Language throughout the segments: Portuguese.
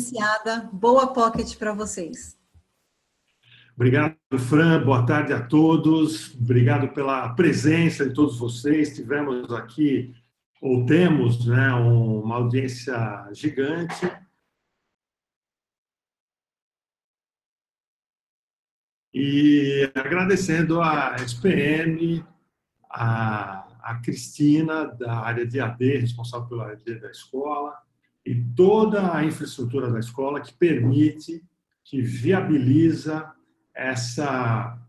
iniciada. Boa Pocket para vocês. Obrigado, Fran. Boa tarde a todos. Obrigado pela presença de todos vocês. Tivemos aqui, ou temos, né, uma audiência gigante. E agradecendo a SPM, a Cristina, da área de AD, responsável pela AD da escola, e toda a infraestrutura da escola que permite, que viabiliza essa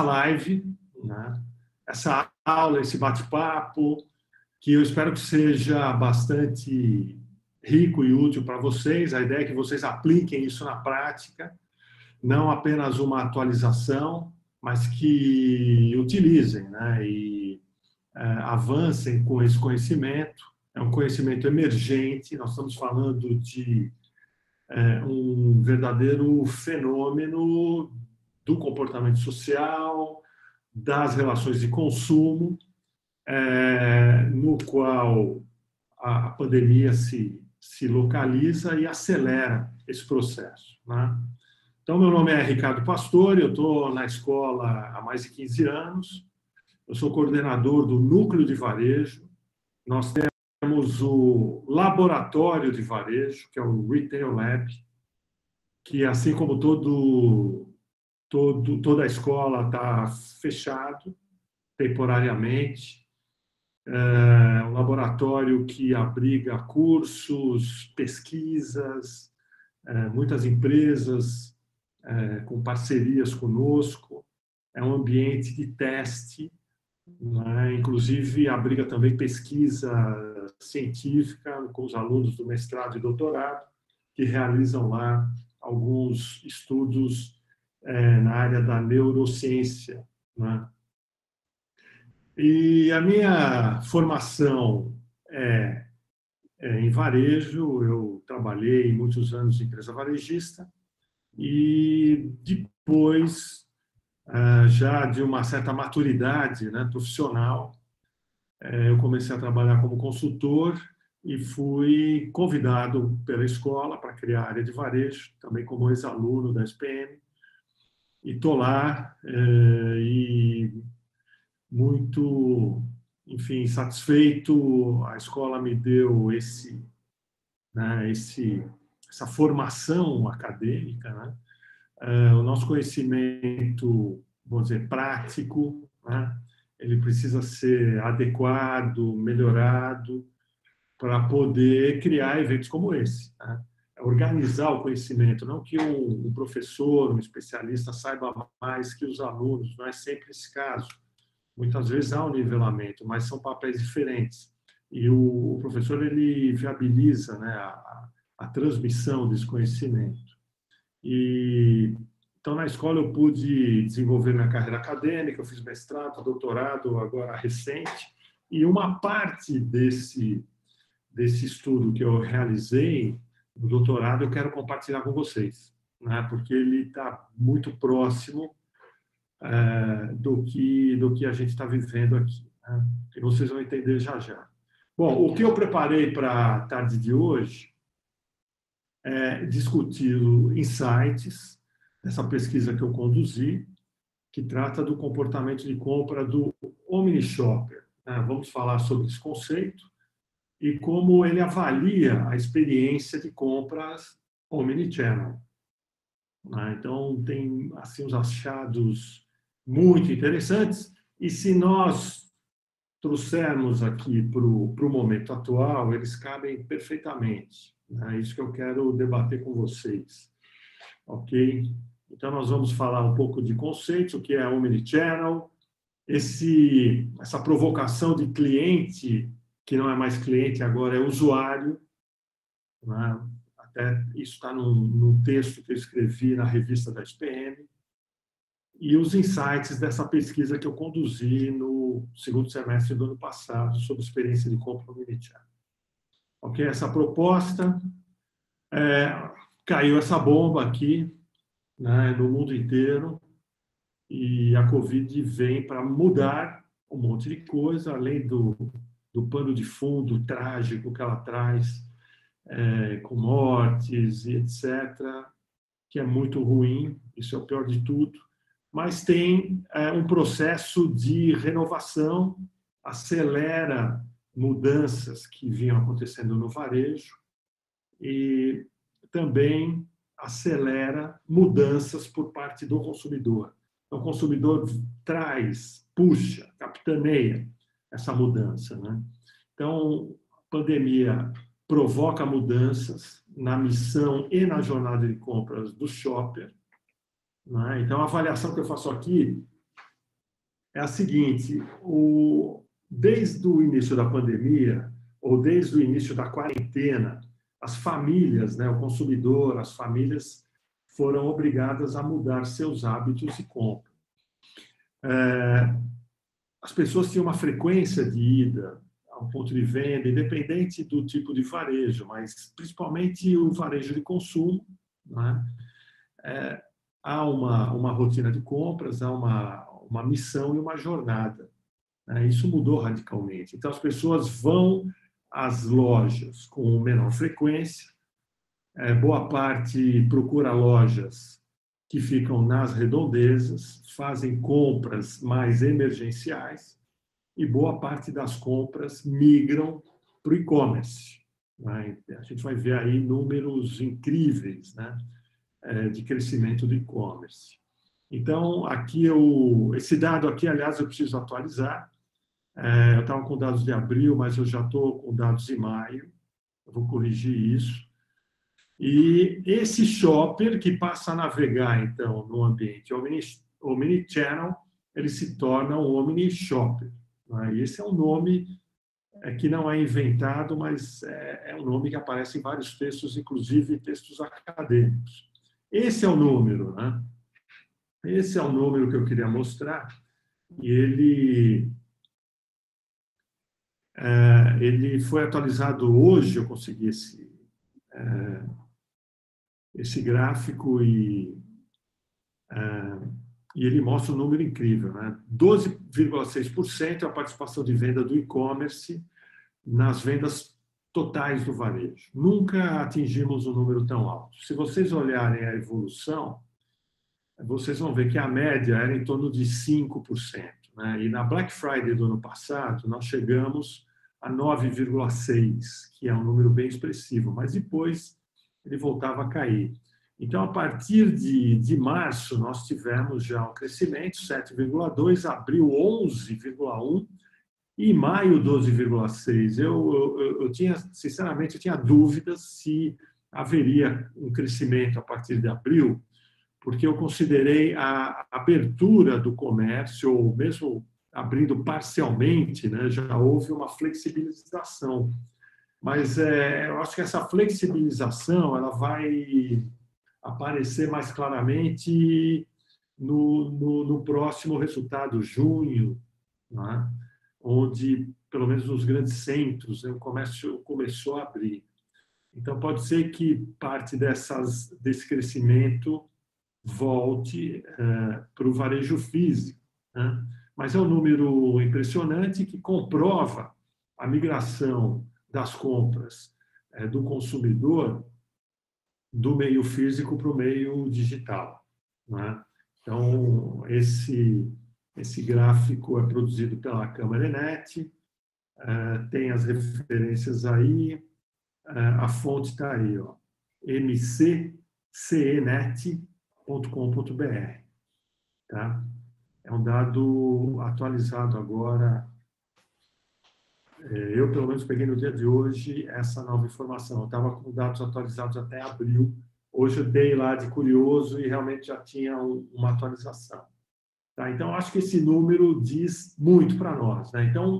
live, né? Essa aula, esse bate-papo, que eu espero que seja bastante rico e útil para vocês. A ideia é que vocês apliquem isso na prática, não apenas uma atualização, mas que utilizem, né? E avancem com esse conhecimento. É um conhecimento emergente, nós estamos falando de um verdadeiro fenômeno do comportamento social, das relações de consumo, no qual a pandemia se localiza e acelera esse processo, né? Então, meu nome é Ricardo Pastore, eu estou na escola há mais de 15 anos, eu sou coordenador do Núcleo de Varejo, nós temos o Laboratório de Varejo, que é o Retail Lab, que, assim como toda a escola está fechado temporariamente, é um laboratório que abriga cursos, pesquisas, muitas empresas com parcerias conosco, é um ambiente de teste, né? Inclusive abriga também pesquisa científica com os alunos do mestrado e doutorado, que realizam lá alguns estudos na área da neurociência, né? E a minha formação em varejo, eu trabalhei muitos anos em empresa varejista e depois, já de uma certa maturidade, né, profissional, eu comecei a trabalhar como consultor e fui convidado pela escola para criar a área de varejo, também como ex-aluno da SPM. E estou lá e muito, enfim, satisfeito. A escola me deu essa formação acadêmica, né? O nosso conhecimento, vamos dizer, prático, né? Ele precisa ser adequado, melhorado, para poder criar eventos como esse, né? Organizar o conhecimento, não que um professor, um especialista saiba mais que os alunos, não é sempre esse caso. Muitas vezes há um nivelamento, mas são papéis diferentes. E o professor, ele viabiliza, né, a transmissão desse conhecimento. E então, na escola, eu pude desenvolver minha carreira acadêmica, eu fiz mestrado, doutorado, agora recente, e uma parte desse estudo que eu realizei, no doutorado, eu quero compartilhar com vocês, né? Porque ele está muito próximo do que a gente está vivendo aqui, né? E vocês vão entender já já. Bom, o que eu preparei para a tarde de hoje é discutir insights dessa pesquisa que eu conduzi, que trata do comportamento de compra do omni-shopper, né? Vamos falar sobre esse conceito e como ele avalia a experiência de compras omnichannel, né? Então, tem assim, uns achados muito interessantes, e se nós trouxermos aqui para o momento atual, eles cabem perfeitamente, né? É isso que eu quero debater com vocês, ok? Então, nós vamos falar um pouco de conceitos, o que é omnichannel, essa provocação de cliente, que não é mais cliente, agora é usuário, né? Até isso está no texto que eu escrevi na revista da SPM, e os insights dessa pesquisa que eu conduzi no segundo semestre do ano passado sobre experiência de compra omnichannel. Ok? Essa proposta, caiu essa bomba aqui, né, no mundo inteiro, e a Covid vem para mudar um monte de coisa, além do pano de fundo trágico que ela traz, com mortes e etc., que é muito ruim, isso é o pior de tudo, mas tem um processo de renovação, acelera mudanças que vinham acontecendo no varejo e também acelera mudanças por parte do consumidor. Então, o consumidor traz, puxa, capitaneia essa mudança, né? Então, a pandemia provoca mudanças na missão e na jornada de compras do shopper, né? Então, a avaliação que eu faço aqui é a seguinte: desde o início da pandemia, ou desde o início da quarentena, as famílias, né, o consumidor, as famílias foram obrigadas a mudar seus hábitos de compra. As pessoas tinham uma frequência de ida ao ponto de venda, independente do tipo de varejo, mas principalmente o varejo de consumo, né? Há uma rotina de compras, há uma missão e uma jornada, né? Isso mudou radicalmente. Então, as pessoas vão às lojas com menor frequência, boa parte procura lojas que ficam nas redondezas, fazem compras mais emergenciais e boa parte das compras migram para o e-commerce, né? A gente vai ver aí números incríveis, né, de crescimento do e-commerce. Então, aqui esse dado aqui, aliás, eu preciso atualizar. Eu estava com dados de abril, mas eu já estou com dados de maio. Eu vou corrigir isso. E esse shopper que passa a navegar, então, no ambiente omnichannel, ele se torna um omni-shopper, né? E esse é um nome que não é inventado, mas é um nome que aparece em vários textos, inclusive textos acadêmicos. Esse é o número, né? Esse é o número que eu queria mostrar. E ele foi atualizado hoje, eu consegui esse gráfico e ele mostra um número incrível, né? 12,6% é a participação de venda do e-commerce nas vendas totais do varejo. Nunca atingimos um número tão alto. Se vocês olharem a evolução, vocês vão ver que a média era em torno de 5%, né? E na Black Friday do ano passado, nós chegamos a 9,6%, que é um número bem expressivo, mas depois ele voltava a cair. Então, a partir de março, nós tivemos já um crescimento, 7,2%, abril 11,1%, e maio 12,6%. Eu tinha, sinceramente, eu tinha dúvidas se haveria um crescimento a partir de abril, porque eu considerei a abertura do comércio, ou mesmo abrindo parcialmente, né, já houve uma flexibilização. Mas eu acho que essa flexibilização ela vai aparecer mais claramente no próximo resultado, junho, né? Onde, pelo menos nos grandes centros, o comércio começou a abrir. Então, pode ser que parte desse crescimento volte para o varejo físico, né? Mas é um número impressionante que comprova a migração das compras do consumidor do meio físico para o meio digital, né? Então, esse gráfico é produzido pela Câmara Enet, tem as referências aí, a fonte está aí, ó, mccenet.com.br, tá? É um dado atualizado agora. Eu, pelo menos, peguei no dia de hoje essa nova informação. Eu estava com dados atualizados até abril. Hoje eu dei lá de curioso e realmente já tinha uma atualização. Tá? Então, acho que esse número diz muito para nós, né? Então,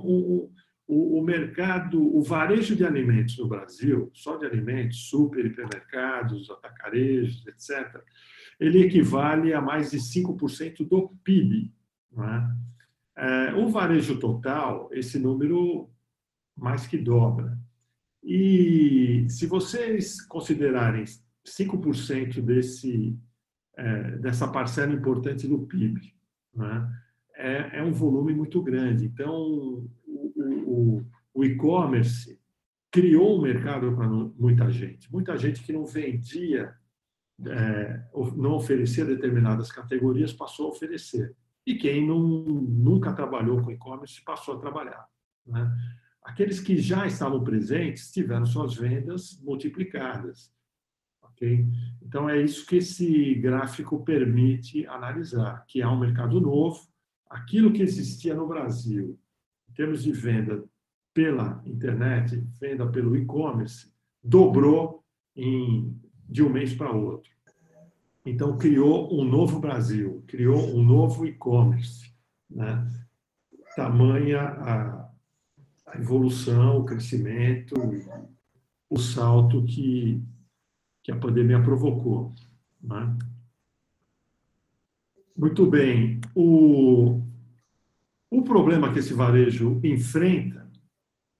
o mercado, o varejo de alimentos no Brasil, só de alimentos, super, hipermercados, atacarejos, etc., ele equivale a mais de 5% do PIB, né? O varejo total, esse número mais que dobra. E se vocês considerarem 5% dessa parcela importante do PIB, né, é um volume muito grande. Então, o e-commerce criou um mercado para muita gente. Muita gente que não vendia, não oferecia determinadas categorias, passou a oferecer. E quem nunca trabalhou com e-commerce passou a trabalhar, né? Aqueles que já estavam presentes tiveram suas vendas multiplicadas. Okay? Então, é isso que esse gráfico permite analisar, que há um mercado novo, aquilo que existia no Brasil, em termos de venda pela internet, venda pelo e-commerce, dobrou de um mês para outro. Então, criou um novo Brasil, criou um novo e-commerce, né? Tamanha a evolução, o crescimento, o salto que a pandemia provocou, né? Muito bem. O problema que esse varejo enfrenta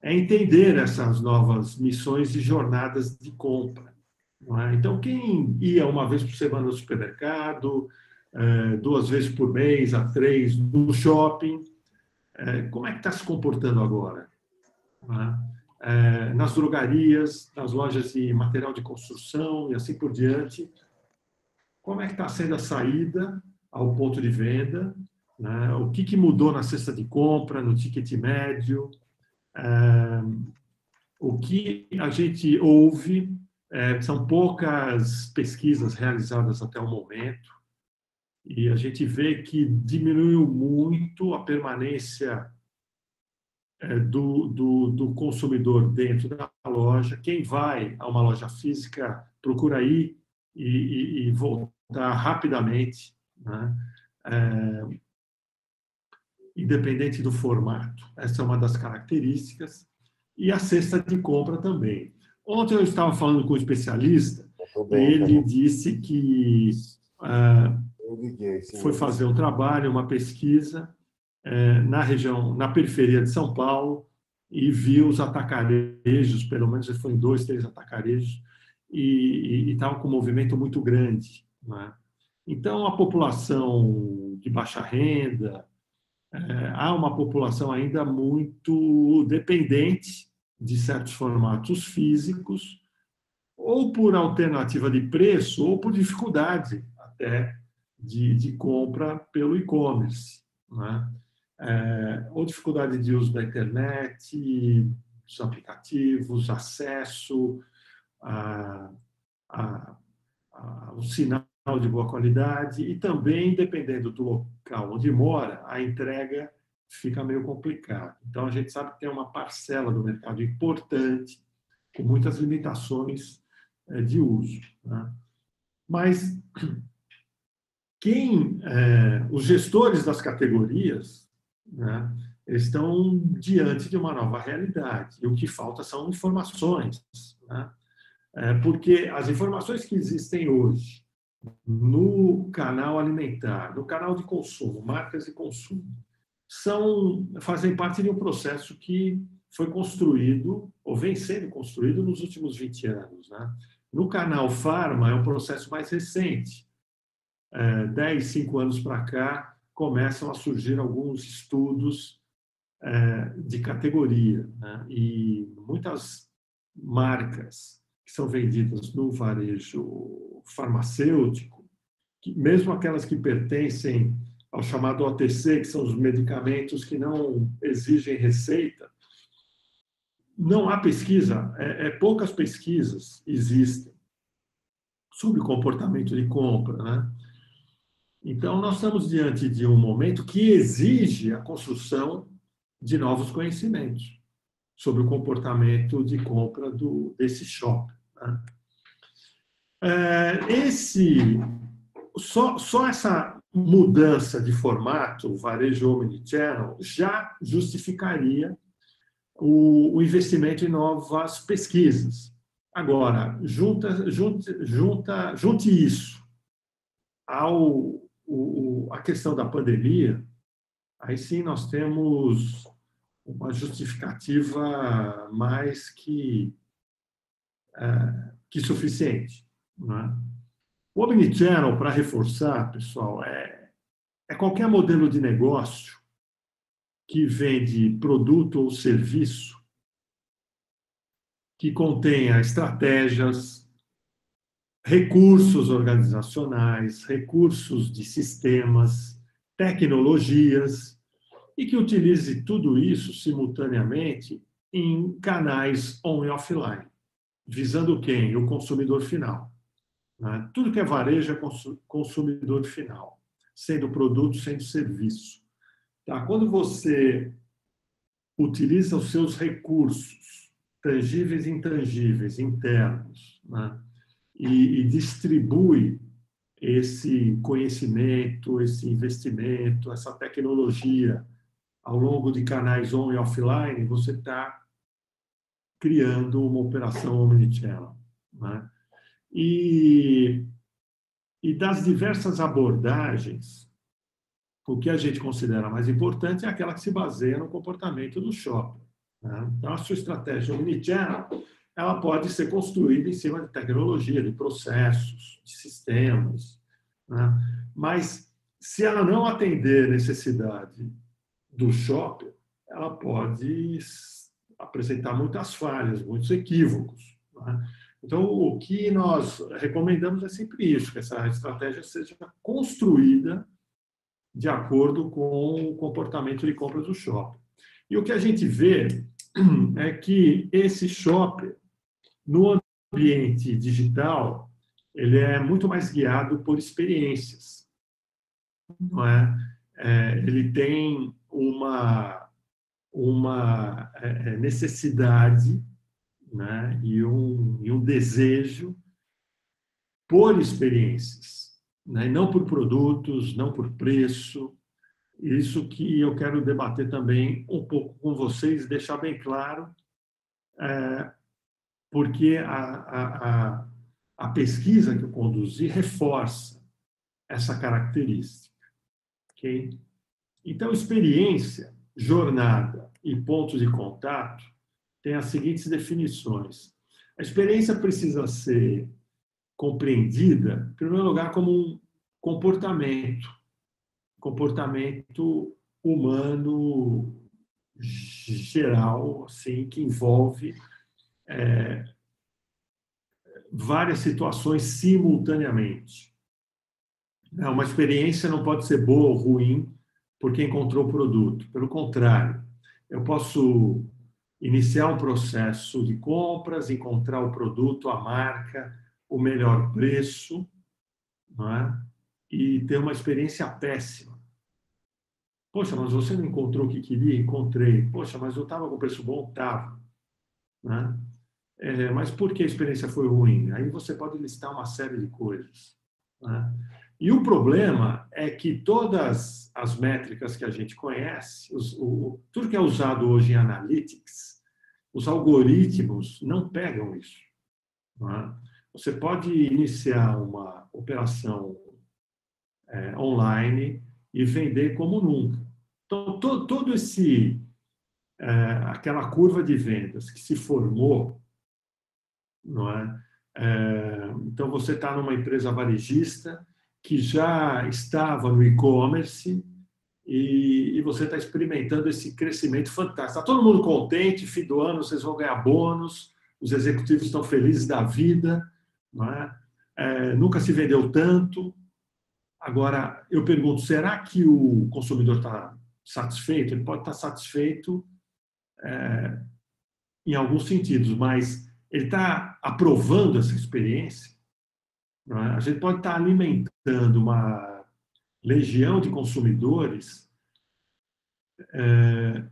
é entender essas novas missões e jornadas de compra. Não é? Então, quem ia uma vez por semana no supermercado, 2 vezes por mês, a 3 no shopping, como é que está se comportando agora? Não é? Nas drogarias, nas lojas de material de construção e assim por diante, como é que está sendo a saída ao ponto de venda? Né? O que mudou na cesta de compra, no ticket médio? O que a gente ouve são poucas pesquisas realizadas até o momento, e a gente vê que diminuiu muito a permanência do consumidor dentro da loja. Quem vai a uma loja física procura ir e voltar rapidamente, né? Independente do formato. Essa é uma das características. E a cesta de compra também. Ontem eu estava falando com um especialista e ele disse que foi fazer um trabalho, uma pesquisa na região, na periferia de São Paulo, e viu os atacarejos, pelo menos ele foi em 2, 3 atacarejos, e estava com um movimento muito grande, né? Então, a população de baixa renda, há uma população ainda muito dependente de certos formatos físicos, ou por alternativa de preço, ou por dificuldade até de compra pelo e-commerce, né? Ou dificuldade de uso da internet, dos aplicativos, acesso ao sinal de boa qualidade, e também, dependendo do local onde mora, a entrega fica meio complicada. Então, a gente sabe que tem uma parcela do mercado importante, com muitas limitações de uso, né? Mas os gestores das categorias, né, eles estão diante de uma nova realidade, e o que falta são informações, né? Porque as informações que existem hoje no canal alimentar, no canal de consumo, marcas de consumo, fazem parte de um processo que foi construído, ou vem sendo construído nos últimos 20 anos, né? No canal Farma é um processo mais recente. 10, 5 anos para cá, começam a surgir alguns estudos de categoria, né? E muitas marcas que são vendidas no varejo farmacêutico, mesmo aquelas que pertencem ao chamado OTC, que são os medicamentos que não exigem receita, não há pesquisa, poucas pesquisas existem sobre o comportamento de compra, né? Então, nós estamos diante de um momento que exige a construção de novos conhecimentos sobre o comportamento de compra desse shopping, né? Só essa mudança de formato, o varejo omnichannel, já justificaria o investimento em novas pesquisas. Agora, junte isso à questão da pandemia, aí sim nós temos uma justificativa mais que suficiente, né? O omnichannel, para reforçar, pessoal, é qualquer modelo de negócio que vende produto ou serviço que contenha estratégias, recursos organizacionais, recursos de sistemas, tecnologias, e que utilize tudo isso simultaneamente em canais on e offline, visando quem? O consumidor final. Né? Tudo que é varejo é consumidor final, sendo produto, sendo serviço. Tá? Quando você utiliza os seus recursos, tangíveis e intangíveis, internos, né? e distribui esse conhecimento, esse investimento, essa tecnologia ao longo de canais on e offline, você está criando uma operação omnichannel. Né? E das diversas abordagens, o que a gente considera mais importante é aquela que se baseia no comportamento do shopper. Né? Então, a sua estratégia omnichannel, ela pode ser construída em cima de tecnologia, de processos, de sistemas. Né? Mas, se ela não atender a necessidade do shopper, ela pode apresentar muitas falhas, muitos equívocos. Né? Então, o que nós recomendamos é sempre isso, que essa estratégia seja construída de acordo com o comportamento de compra do shopper. E o que a gente vê é que esse shopper, no ambiente digital, ele é muito mais guiado por experiências. Não é? Ele tem uma necessidade, né? e um desejo por experiências, né? E não por produtos, não por preço. Isso que eu quero debater também um pouco com vocês, deixar bem claro, porque a pesquisa que eu conduzi reforça essa característica. Okay? Então, experiência, jornada e pontos de contato têm as seguintes definições. A experiência precisa ser compreendida, em primeiro lugar, como um comportamento humano geral, assim, que envolve várias situações simultaneamente. Uma experiência não pode ser boa ou ruim porque encontrou o produto. Pelo contrário, eu posso iniciar um processo de compras, encontrar o produto, a marca, o melhor preço, não é? E ter uma experiência péssima. Poxa, mas você não encontrou o que queria? Encontrei. Poxa, mas eu estava com preço bom? Estava. Né? Mas por que a experiência foi ruim? Aí você pode listar uma série de coisas. Né? E o problema é que todas as métricas que a gente conhece, tudo que é usado hoje em analytics, os algoritmos não pegam isso. Né? Você pode iniciar uma operação online e vender como nunca. Então, todo aquela curva de vendas que se formou, não é? Então, você está numa empresa varejista que já estava no e-commerce e você está experimentando esse crescimento fantástico. Está todo mundo contente, fim do ano vocês vão ganhar bônus, os executivos estão felizes da vida, não é? Nunca se vendeu tanto. Agora, eu pergunto, será que o consumidor está satisfeito? Ele pode estar satisfeito em alguns sentidos, mas ele está aprovando essa experiência? Não é? A gente pode estar alimentando uma legião de consumidores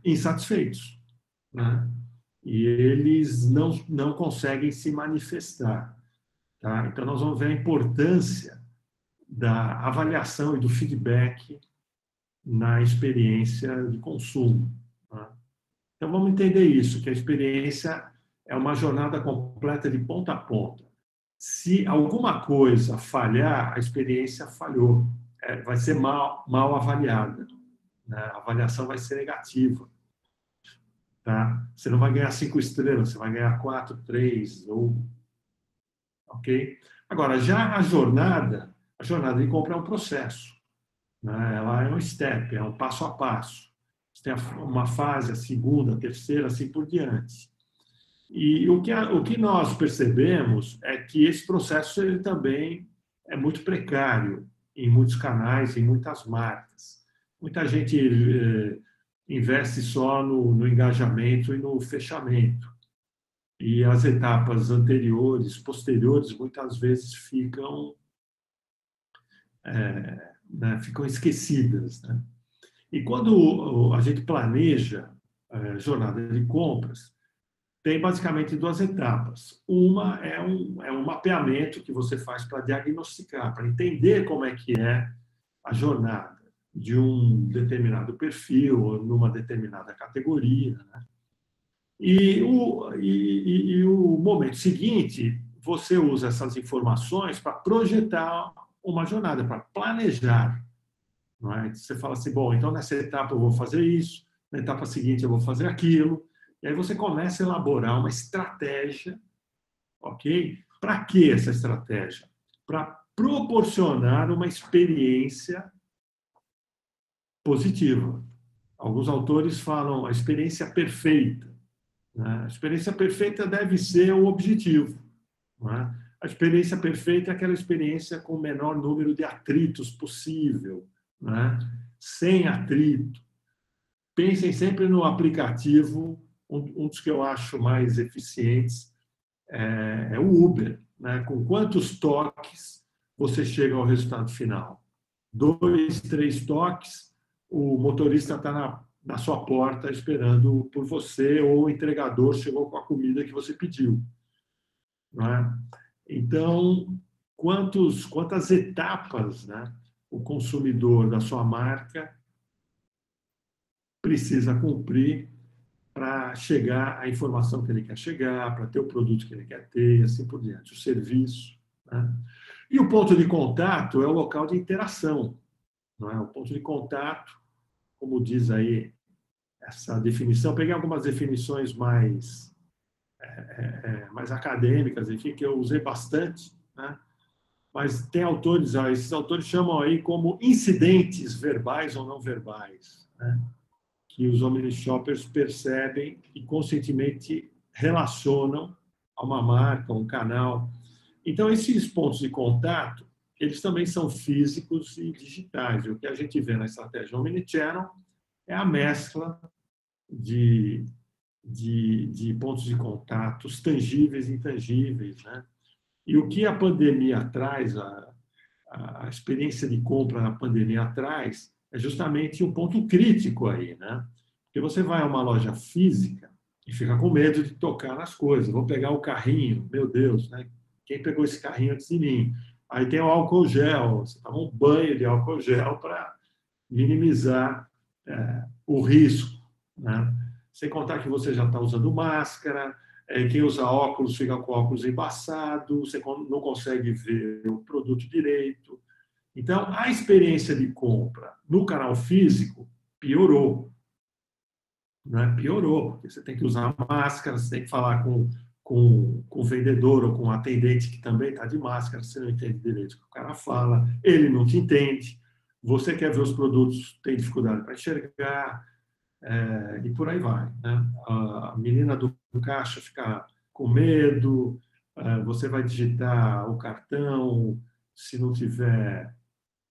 insatisfeitos, né? E eles não conseguem se manifestar. Tá? Então, nós vamos ver a importância da avaliação e do feedback na experiência de consumo. Tá? Então, vamos entender isso, que a experiência é uma jornada completa de ponta a ponta. Se alguma coisa falhar, a experiência falhou. Vai ser mal avaliada. Né? A avaliação vai ser negativa. Tá? Você não vai ganhar 5 estrelas, você vai ganhar 4, 3, ok? Agora, já a jornada de compra é um processo. Né? Ela é um step, é um passo a passo. Você tem uma fase, a segunda, a terceira, assim por diante. E o que nós percebemos é que esse processo ele também é muito precário em muitos canais, em muitas marcas. Muita gente investe só no engajamento e no fechamento. E as etapas anteriores, posteriores, muitas vezes ficam esquecidas, né? E quando a gente planeja jornada de compras, tem basicamente duas etapas. Uma é um mapeamento que você faz para diagnosticar, para entender como é que é a jornada de um determinado perfil ou numa determinada categoria, né? E o momento seguinte, você usa essas informações para projetar uma jornada, para planejar. Não é? Você fala assim, bom, então nessa etapa eu vou fazer isso, na etapa seguinte eu vou fazer aquilo, e aí você começa a elaborar uma estratégia, ok? Para que essa estratégia? Para proporcionar uma experiência positiva. Alguns autores falam a experiência perfeita, né? A experiência perfeita deve ser o objetivo, né? A experiência perfeita é aquela experiência com o menor número de atritos possível, né? Sem atrito. Pensem sempre no aplicativo, um dos que eu acho mais eficientes é o Uber, né? Com quantos toques você chega ao resultado final? 2, 3 toques, o motorista está na sua porta esperando por você, ou o entregador chegou com a comida que você pediu, não é? Então, quantas etapas, né, o consumidor da sua marca precisa cumprir para chegar à informação que ele quer chegar, para ter o produto que ele quer ter, e assim por diante, o serviço, né? E o ponto de contato é o local de interação, não é? O ponto de contato, como diz aí essa definição, peguei algumas definições mais acadêmicas, enfim, que eu usei bastante, né? Mas tem autores, esses autores chamam aí como incidentes verbais ou não verbais, né? Que os omnishoppers percebem e conscientemente relacionam a uma marca, um canal. Então, esses pontos de contato, eles também são físicos e digitais. O que a gente vê na estratégia Omnichannel é a mescla de pontos de contatos tangíveis e intangíveis, né? E o que a pandemia traz, a experiência de compra na pandemia traz, é justamente um ponto crítico aí, né? Porque você vai a uma loja física e fica com medo de tocar nas coisas. Vou pegar o carrinho, meu Deus, né? Quem pegou esse carrinho antes de mim? Aí tem o álcool gel, você toma um banho de álcool gel para minimizar o risco, né? Sem contar que você já está usando máscara, quem usa óculos fica com óculos embaçado, você não consegue ver o produto direito. Então, a experiência de compra no canal físico piorou, né? Piorou, porque você tem que usar máscara, você tem que falar com o vendedor ou com o atendente que também está de máscara, você não entende direito o que o cara fala, ele não te entende, você quer ver os produtos, tem dificuldade para enxergar, e por aí vai, né? A menina do caixa fica com medo, você vai digitar o cartão, se não tiver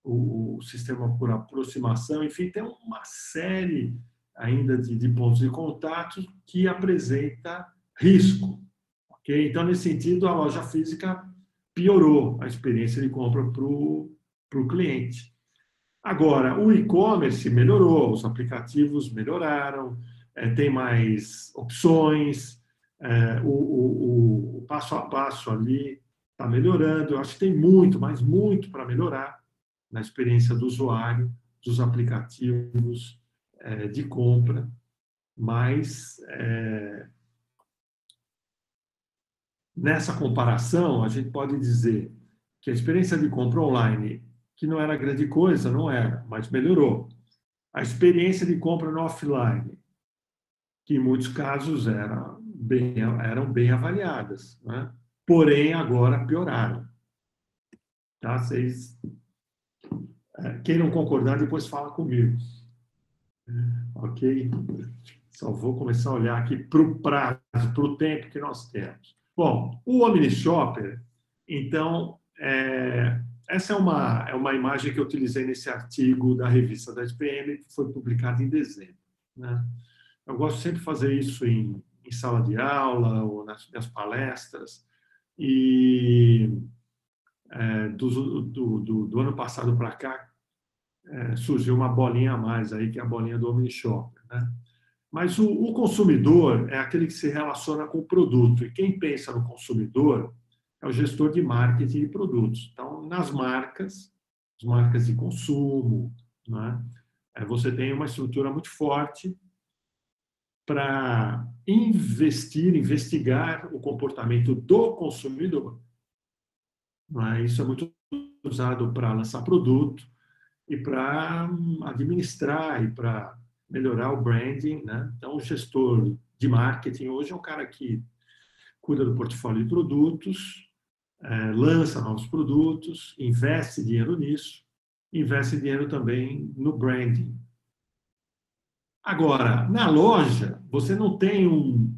o sistema por aproximação, enfim, tem uma série ainda de pontos de contato que apresenta risco. Okay? Então, nesse sentido, a loja física piorou a experiência de compra para o cliente. Agora, o e-commerce melhorou, os aplicativos melhoraram, tem mais opções, o passo a passo ali está melhorando. Eu acho que tem muito, mas muito para melhorar na experiência do usuário, dos aplicativos de compra, mas nessa comparação a gente pode dizer que a experiência de compra online, que não era grande coisa, não era, mas melhorou. A experiência de compra no offline, que em muitos casos eram bem avaliadas, né? Porém agora pioraram. Tá? Vocês, quem não concordar, depois fala comigo. Ok? Só vou começar a olhar aqui para o prazo. para o tempo que nós temos. Bom, o Omni Shopper, então, essa é uma imagem que eu utilizei nesse artigo da revista da SPM, que foi publicado em dezembro, né? Eu gosto sempre de fazer isso em sala de aula ou nas minhas palestras. E do ano passado para cá, surgiu uma bolinha a mais aí, que é a bolinha do Omni Shopper, né? Mas o consumidor é aquele que se relaciona com o produto. E quem pensa no consumidor é o gestor de marketing de produtos. Então, nas marcas, as marcas de consumo, né, você tem uma estrutura muito forte para investigar o comportamento do consumidor. Né? Isso é muito usado para lançar produto e para administrar e para melhorar o branding, né? Então, o gestor de marketing hoje é um cara que cuida do portfólio de produtos, lança novos produtos, investe dinheiro nisso, investe dinheiro também no branding. Agora, na loja, você não tem um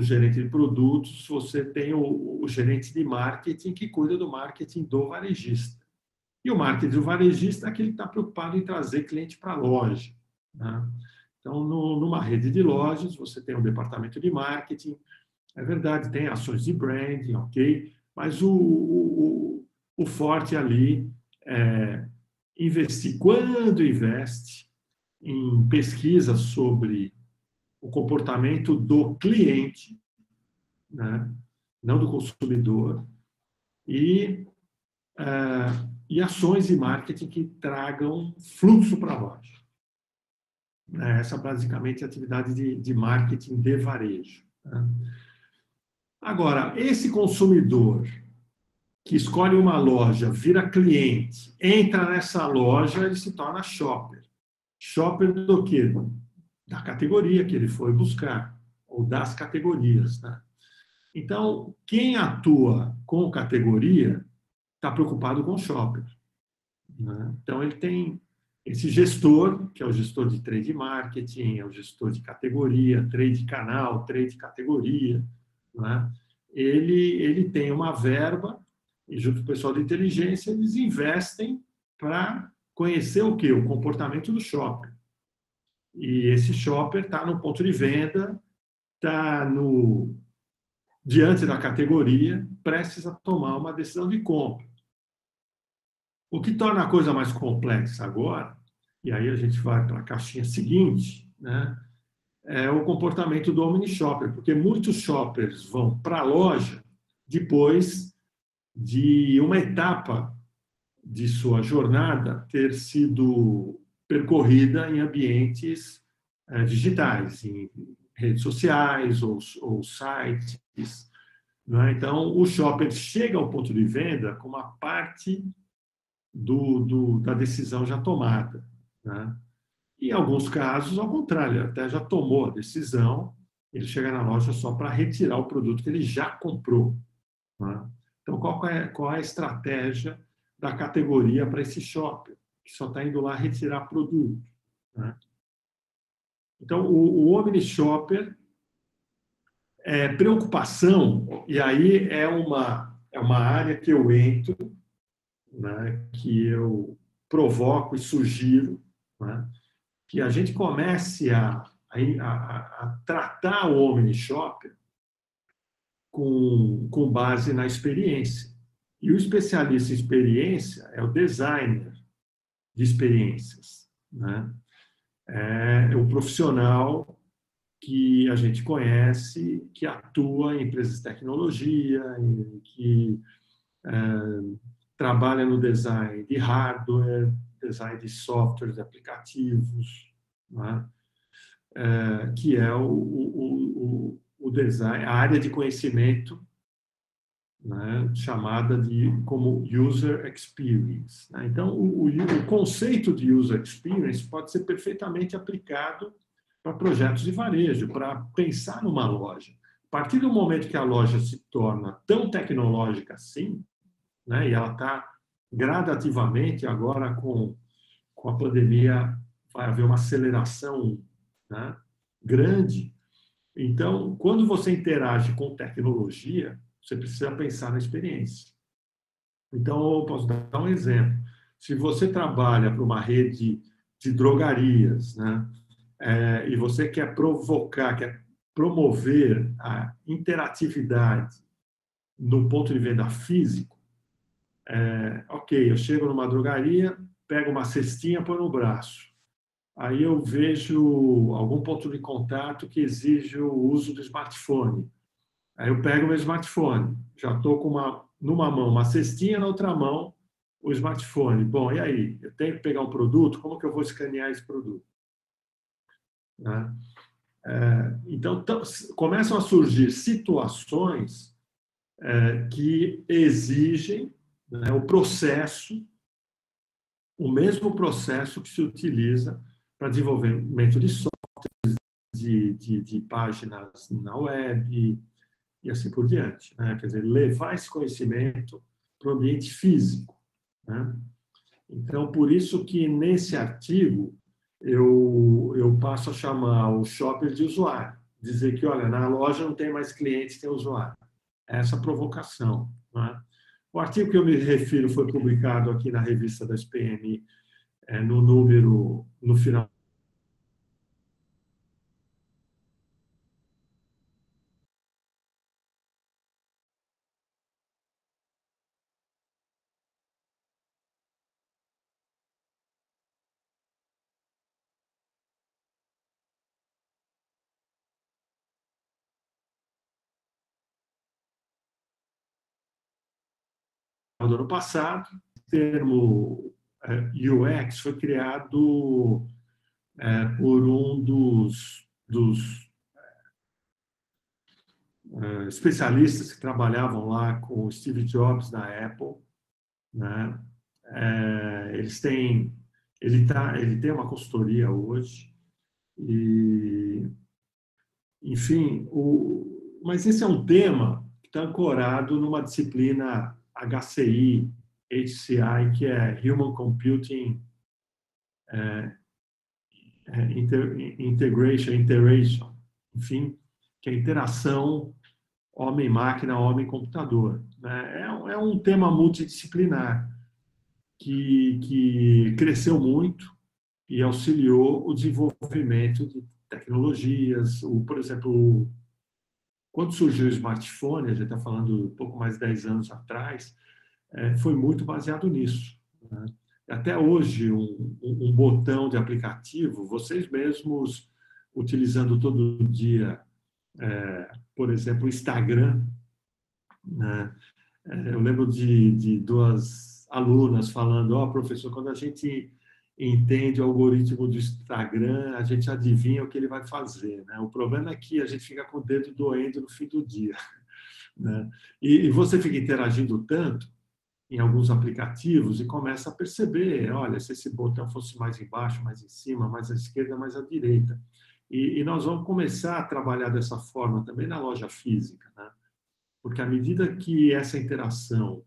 gerente de produtos, você tem o gerente de marketing que cuida do marketing do varejista. E o marketing do varejista é aquele que está preocupado em trazer cliente para a loja, né? Então, numa rede de lojas, você tem um departamento de marketing, é verdade, tem ações de branding, ok? Mas o forte ali é investir. Quando investe em pesquisa sobre o comportamento do cliente, né? Não do consumidor, e ações de marketing que tragam fluxo para a loja. Essa basicamente é a atividade de marketing de varejo, né? Agora, esse consumidor que escolhe uma loja, vira cliente, entra nessa loja, ele se torna shopper. Shopper do quê? Da categoria que ele foi buscar, ou das categorias, né? Então, quem atua com categoria está preocupado com o shopper, né? Então, ele tem esse gestor, que é o gestor de trade marketing, é o gestor de categoria, trade canal, trade categoria, né? Ele tem uma verba, e junto com o pessoal de inteligência, eles investem para conhecer o quê? O comportamento do shopper. E esse shopper está no ponto de venda, está diante da categoria, prestes a tomar uma decisão de compra. O que torna a coisa mais complexa agora, e aí a gente vai para a caixinha seguinte, né, é o comportamento do Omni Shopper, porque muitos shoppers vão para a loja depois de uma etapa de sua jornada ter sido percorrida em ambientes digitais, em redes sociais ou sites, né? Então, o shopper chega ao ponto de venda com uma parte da decisão já tomada, né? E, em alguns casos, ao contrário, ele até já tomou a decisão, ele chega na loja só para retirar o produto que ele já comprou, né? Então, qual é a estratégia da categoria para esse shopper, que só está indo lá retirar produto, né? Então, o Omni Shopper é preocupação, e aí é uma área que eu entro, né, que eu provoco e sugiro, né, que a gente comece a tratar o Omni Shopper com base na experiência. E o especialista em experiência é o designer de experiências, né? É o profissional que a gente conhece, que atua em empresas de tecnologia, que trabalha no design de hardware, design de softwares, de aplicativos, né? Que é o design, a área de conhecimento, né, chamada como User Experience, né? Então, o conceito de User Experience pode ser perfeitamente aplicado para projetos de varejo, para pensar numa loja. A partir do momento que a loja se torna tão tecnológica assim, né, e ela está gradativamente, agora com a pandemia, vai haver uma aceleração, né, grande. Então, quando você interage com tecnologia, você precisa pensar na experiência. Então, eu posso dar um exemplo. Se você trabalha para uma rede de drogarias, né, e você quer provocar, quer promover a interatividade no ponto de venda físico, ok, eu chego numa drogaria, pego uma cestinha, põe no braço. Aí eu vejo algum ponto de contato que exige o uso do smartphone. Aí eu pego o meu smartphone, já estou com numa mão uma cestinha, na outra mão o smartphone. Bom, e aí? Eu tenho que pegar um produto, como que eu vou escanear esse produto? Né? Então, começam a surgir situações que exigem, né, o mesmo processo que se utiliza para desenvolvimento de software, de páginas na web e assim por diante. Né? Quer dizer, levar esse conhecimento para o ambiente físico. Né? Então, por isso que nesse artigo eu passo a chamar o shopper de usuário. Dizer que, olha, na loja não tem mais clientes, tem usuário. Essa provocação. Né? O artigo que eu me refiro foi publicado aqui na revista da SPM no final do ano passado. O termo UX foi criado por um dos especialistas que trabalhavam lá com o Steve Jobs na Apple. Né? Ele tem uma consultoria hoje e, enfim, mas esse é um tema que está ancorado numa disciplina HCI, HCI, que é Human Computing Interaction, enfim, que é a interação homem-máquina, homem-computador. Né? É um tema multidisciplinar que cresceu muito e auxiliou o desenvolvimento de tecnologias. Por exemplo, quando surgiu o smartphone, a gente está falando um pouco mais de 10 anos atrás, foi muito baseado nisso. Né? Até hoje, um botão de aplicativo, vocês mesmos utilizando todo dia, por exemplo, o Instagram, né? Eu lembro de duas alunas falando, professor, quando a gente entende o algoritmo do Instagram, a gente adivinha o que ele vai fazer. Né? O problema é que a gente fica com o dedo doendo no fim do dia. Né? E você fica interagindo tanto em alguns aplicativos e começa a perceber, olha, se esse botão fosse mais embaixo, mais em cima, mais à esquerda, mais à direita. E nós vamos começar a trabalhar dessa forma também na loja física, né? Porque à medida que essa interação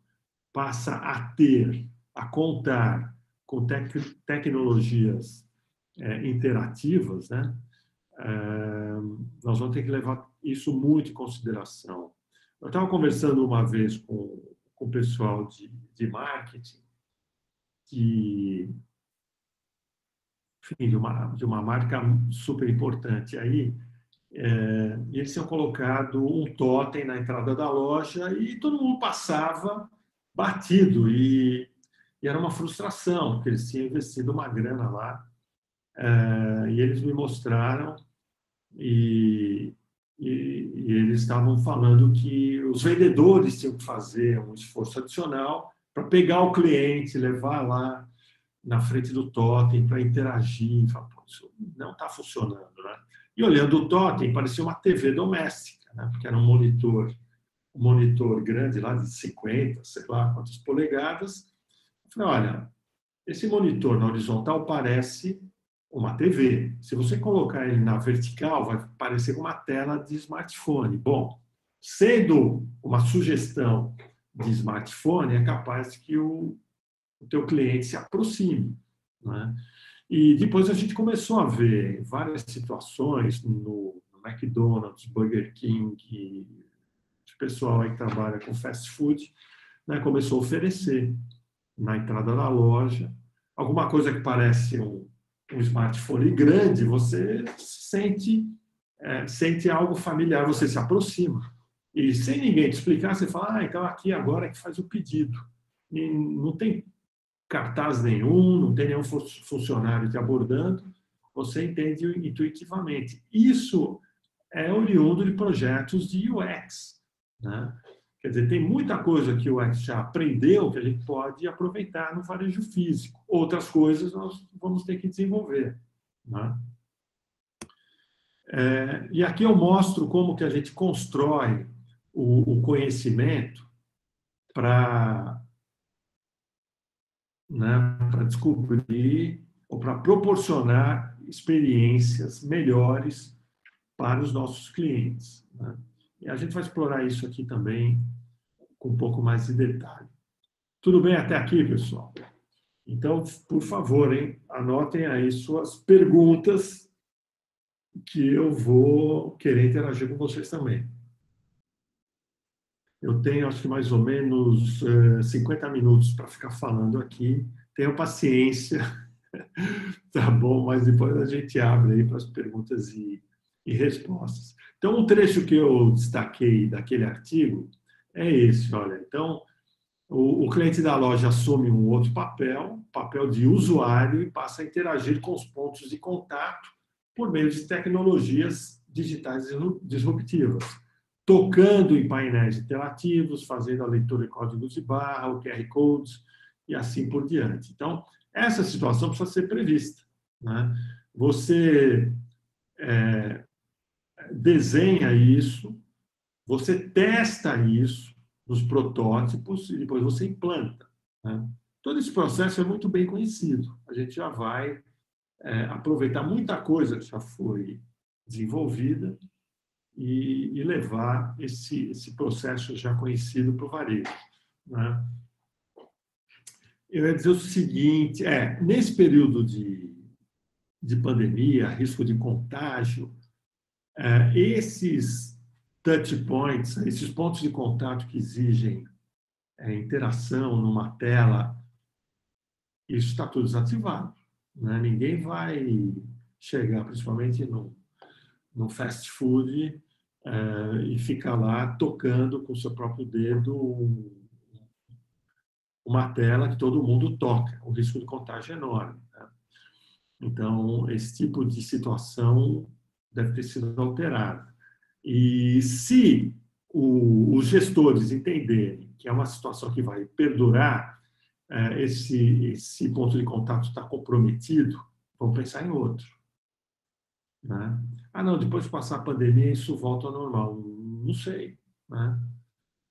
passa a contar com tecnologias interativas, né? Nós vamos ter que levar isso muito em consideração. Eu estava conversando uma vez com o pessoal de marketing, enfim, de uma marca super importante aí, e eles tinham colocado um totem na entrada da loja e todo mundo passava batido e era uma frustração, porque eles tinham investido uma grana lá, e eles me mostraram e eles estavam falando que os vendedores tinham que fazer um esforço adicional para pegar o cliente, levar lá na frente do totem para interagir, falar, isso não está funcionando, né? E olhando o totem, parecia uma TV doméstica, né? Porque era um monitor grande lá de 50, sei lá quantas polegadas. Eu falei, olha, esse monitor na horizontal parece uma TV. Se você colocar ele na vertical, vai parecer uma tela de smartphone. Bom, sendo uma sugestão de smartphone, é capaz de que o teu cliente se aproxime. Né? E depois a gente começou a ver várias situações no McDonald's, Burger King, o pessoal aí que trabalha com fast food, né, começou a oferecer na entrada da loja alguma coisa que parece um smartphone grande, você sente algo familiar, você se aproxima. E sem ninguém te explicar, você fala, então aqui agora é que faz o pedido. E não tem cartaz nenhum, não tem nenhum funcionário te abordando, você entende intuitivamente. Isso é oriundo de projetos de UX, né? Quer dizer, tem muita coisa que o UX já aprendeu que a gente pode aproveitar no varejo físico. Outras coisas nós vamos ter que desenvolver, né? E aqui eu mostro como que a gente constrói o conhecimento para, né, para descobrir ou para proporcionar experiências melhores para os nossos clientes, né? E a gente vai explorar isso aqui também com um pouco mais de detalhe. Tudo bem até aqui, pessoal? Então, por favor, anotem aí suas perguntas que eu vou querer interagir com vocês também. Eu tenho, acho que mais ou menos 50 minutos para ficar falando aqui. Tenham paciência, tá bom? Mas depois a gente abre aí para as perguntas e respostas. Então, um trecho que eu destaquei daquele artigo é esse, olha. Então, o cliente da loja assume um outro papel de usuário, e passa a interagir com os pontos de contato por meio de tecnologias digitais disruptivas, tocando em painéis interativos, fazendo a leitura de códigos de barra, o QR Codes e assim por diante. Então, essa situação precisa ser prevista, né? Você desenha isso, você testa isso nos protótipos e depois você implanta, né? Todo esse processo é muito bem conhecido. A gente já vai aproveitar muita coisa que já foi desenvolvida e levar esse processo já conhecido para o varejo, né? Eu ia dizer o seguinte, nesse período de pandemia, risco de contágio, esses touch points, esses pontos de contato que exigem interação numa tela, isso está tudo desativado, né? Ninguém vai chegar, principalmente no fast food, e ficar lá tocando com o seu próprio dedo uma tela que todo mundo toca. O risco de contágio é enorme, né? Então, esse tipo de situação deve ter sido alterada. E se os gestores entenderem que é uma situação que vai perdurar, esse ponto de contato está comprometido, vão pensar em outro, né? Não, depois de passar a pandemia, isso volta ao normal. Não sei, né?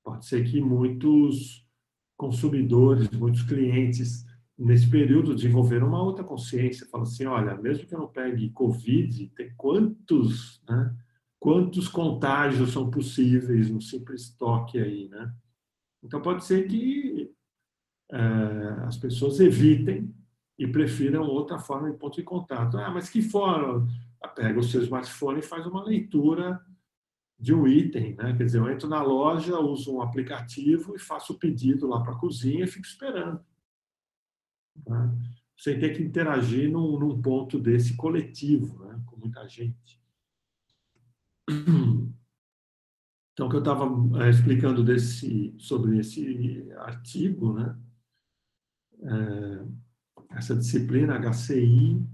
Pode ser que muitos consumidores, muitos clientes, nesse período, desenvolveram uma outra consciência. Falam assim, olha, mesmo que eu não pegue Covid, tem quantos contágios são possíveis no simples toque aí, né? Então, pode ser que as pessoas evitem e prefiram outra forma de ponto de contato. Mas que forma? Pega o seu smartphone e faz uma leitura de um item, né? Quer dizer, eu entro na loja, uso um aplicativo e faço o pedido lá para a cozinha e fico esperando, né? Sem ter que interagir num ponto desse coletivo, né? Com muita gente. Então, o que eu estava explicando sobre esse artigo, né? Essa disciplina HCI,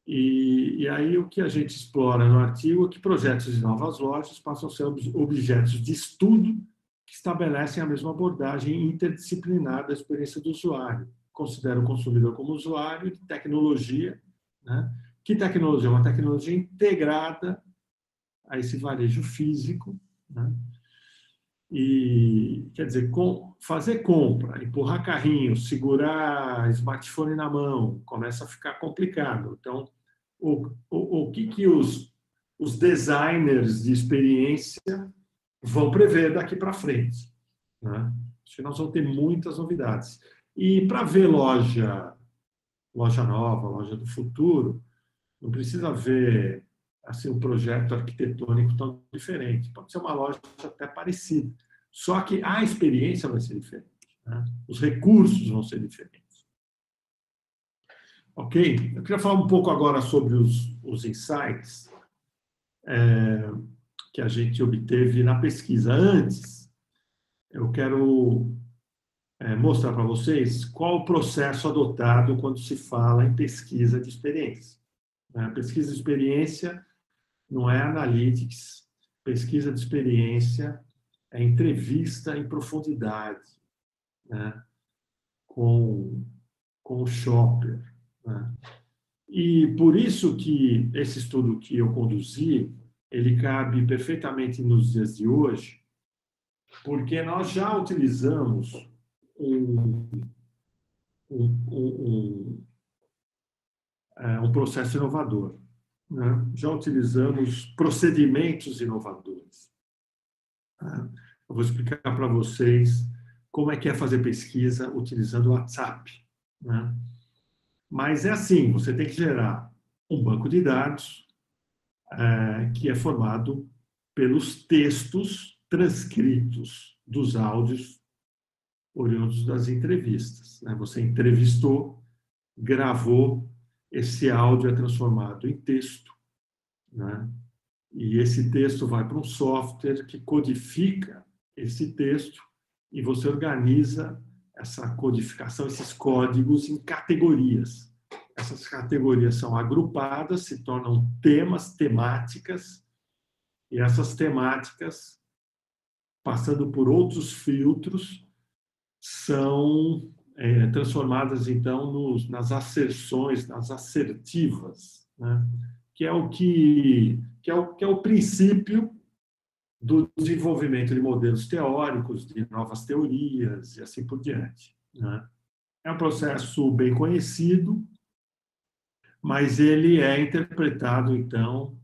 e aí o que a gente explora no artigo é que projetos de novas lojas passam a ser objetos de estudo que estabelecem a mesma abordagem interdisciplinar da experiência do usuário. Considera o consumidor como usuário de tecnologia, né? Que tecnologia? Uma tecnologia integrada a esse varejo físico, né? E, quer dizer, fazer compra, empurrar carrinho, segurar smartphone na mão, começa a ficar complicado. Então, o que os designers de experiência vão prever daqui para frente, né? Acho que nós vamos ter muitas novidades. E para ver loja nova, loja do futuro, não precisa ver assim, um projeto arquitetônico tão diferente. Pode ser uma loja até parecida, só que a experiência vai ser diferente, né? Os recursos vão ser diferentes. Ok? Eu queria falar um pouco agora sobre os insights que a gente obteve na pesquisa. Antes, eu quero mostrar para vocês qual o processo adotado quando se fala em pesquisa de experiência. Pesquisa de experiência não é analytics, pesquisa de experiência é entrevista em profundidade, né, com o shopper, né? E por isso que esse estudo que eu conduzi, ele cabe perfeitamente nos dias de hoje, porque nós já utilizamos um processo inovador, né? Já utilizamos procedimentos inovadores. Eu vou explicar para vocês como é que é fazer pesquisa utilizando o WhatsApp, né? Mas é assim, você tem que gerar um banco de dados que é formado pelos textos transcritos dos áudios oriundos das entrevistas, né? Você entrevistou, gravou, esse áudio é transformado em texto, né? E esse texto vai para um software que codifica esse texto e você organiza essa codificação, esses códigos em categorias. Essas categorias são agrupadas, se tornam temas, temáticas, e essas temáticas, passando por outros filtros, são transformadas, então, nas asserções, nas assertivas, né? Que é o princípio do desenvolvimento de modelos teóricos, de novas teorias e assim por diante, né? É um processo bem conhecido, mas ele é interpretado, então,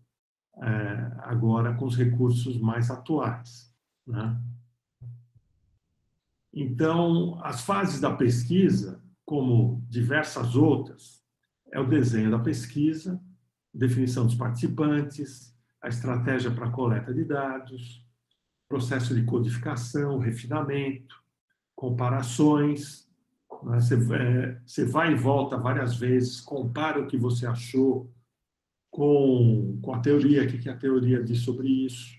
agora com os recursos mais atuais, né? Então, as fases da pesquisa, como diversas outras, é o desenho da pesquisa, definição dos participantes, a estratégia para a coleta de dados, processo de codificação, refinamento, comparações, né? Você vai e volta várias vezes, compara o que você achou com a teoria, o que a teoria diz sobre isso,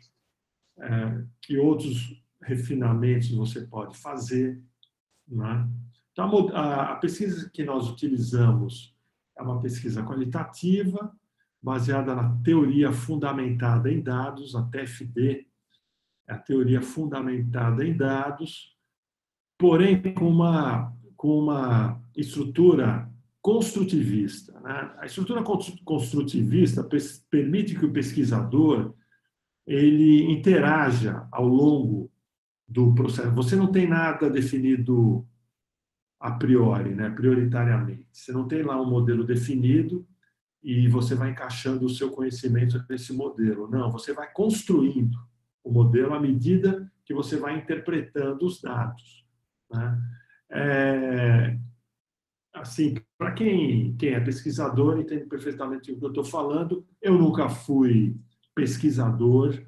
que outros refinamentos você pode fazer, né? Então, a pesquisa que nós utilizamos é uma pesquisa qualitativa, baseada na teoria fundamentada em dados, a TFD, é a teoria fundamentada em dados, porém com uma estrutura construtivista, né? A estrutura construtivista permite que o pesquisador ele interaja ao longo do processo. Você não tem nada definido a priori, né? Prioritariamente. Você não tem lá um modelo definido e você vai encaixando o seu conhecimento nesse modelo. Não, você vai construindo o modelo à medida que você vai interpretando os dados, né? Assim, para quem é pesquisador, entende perfeitamente o que eu estou falando. Eu nunca fui pesquisador,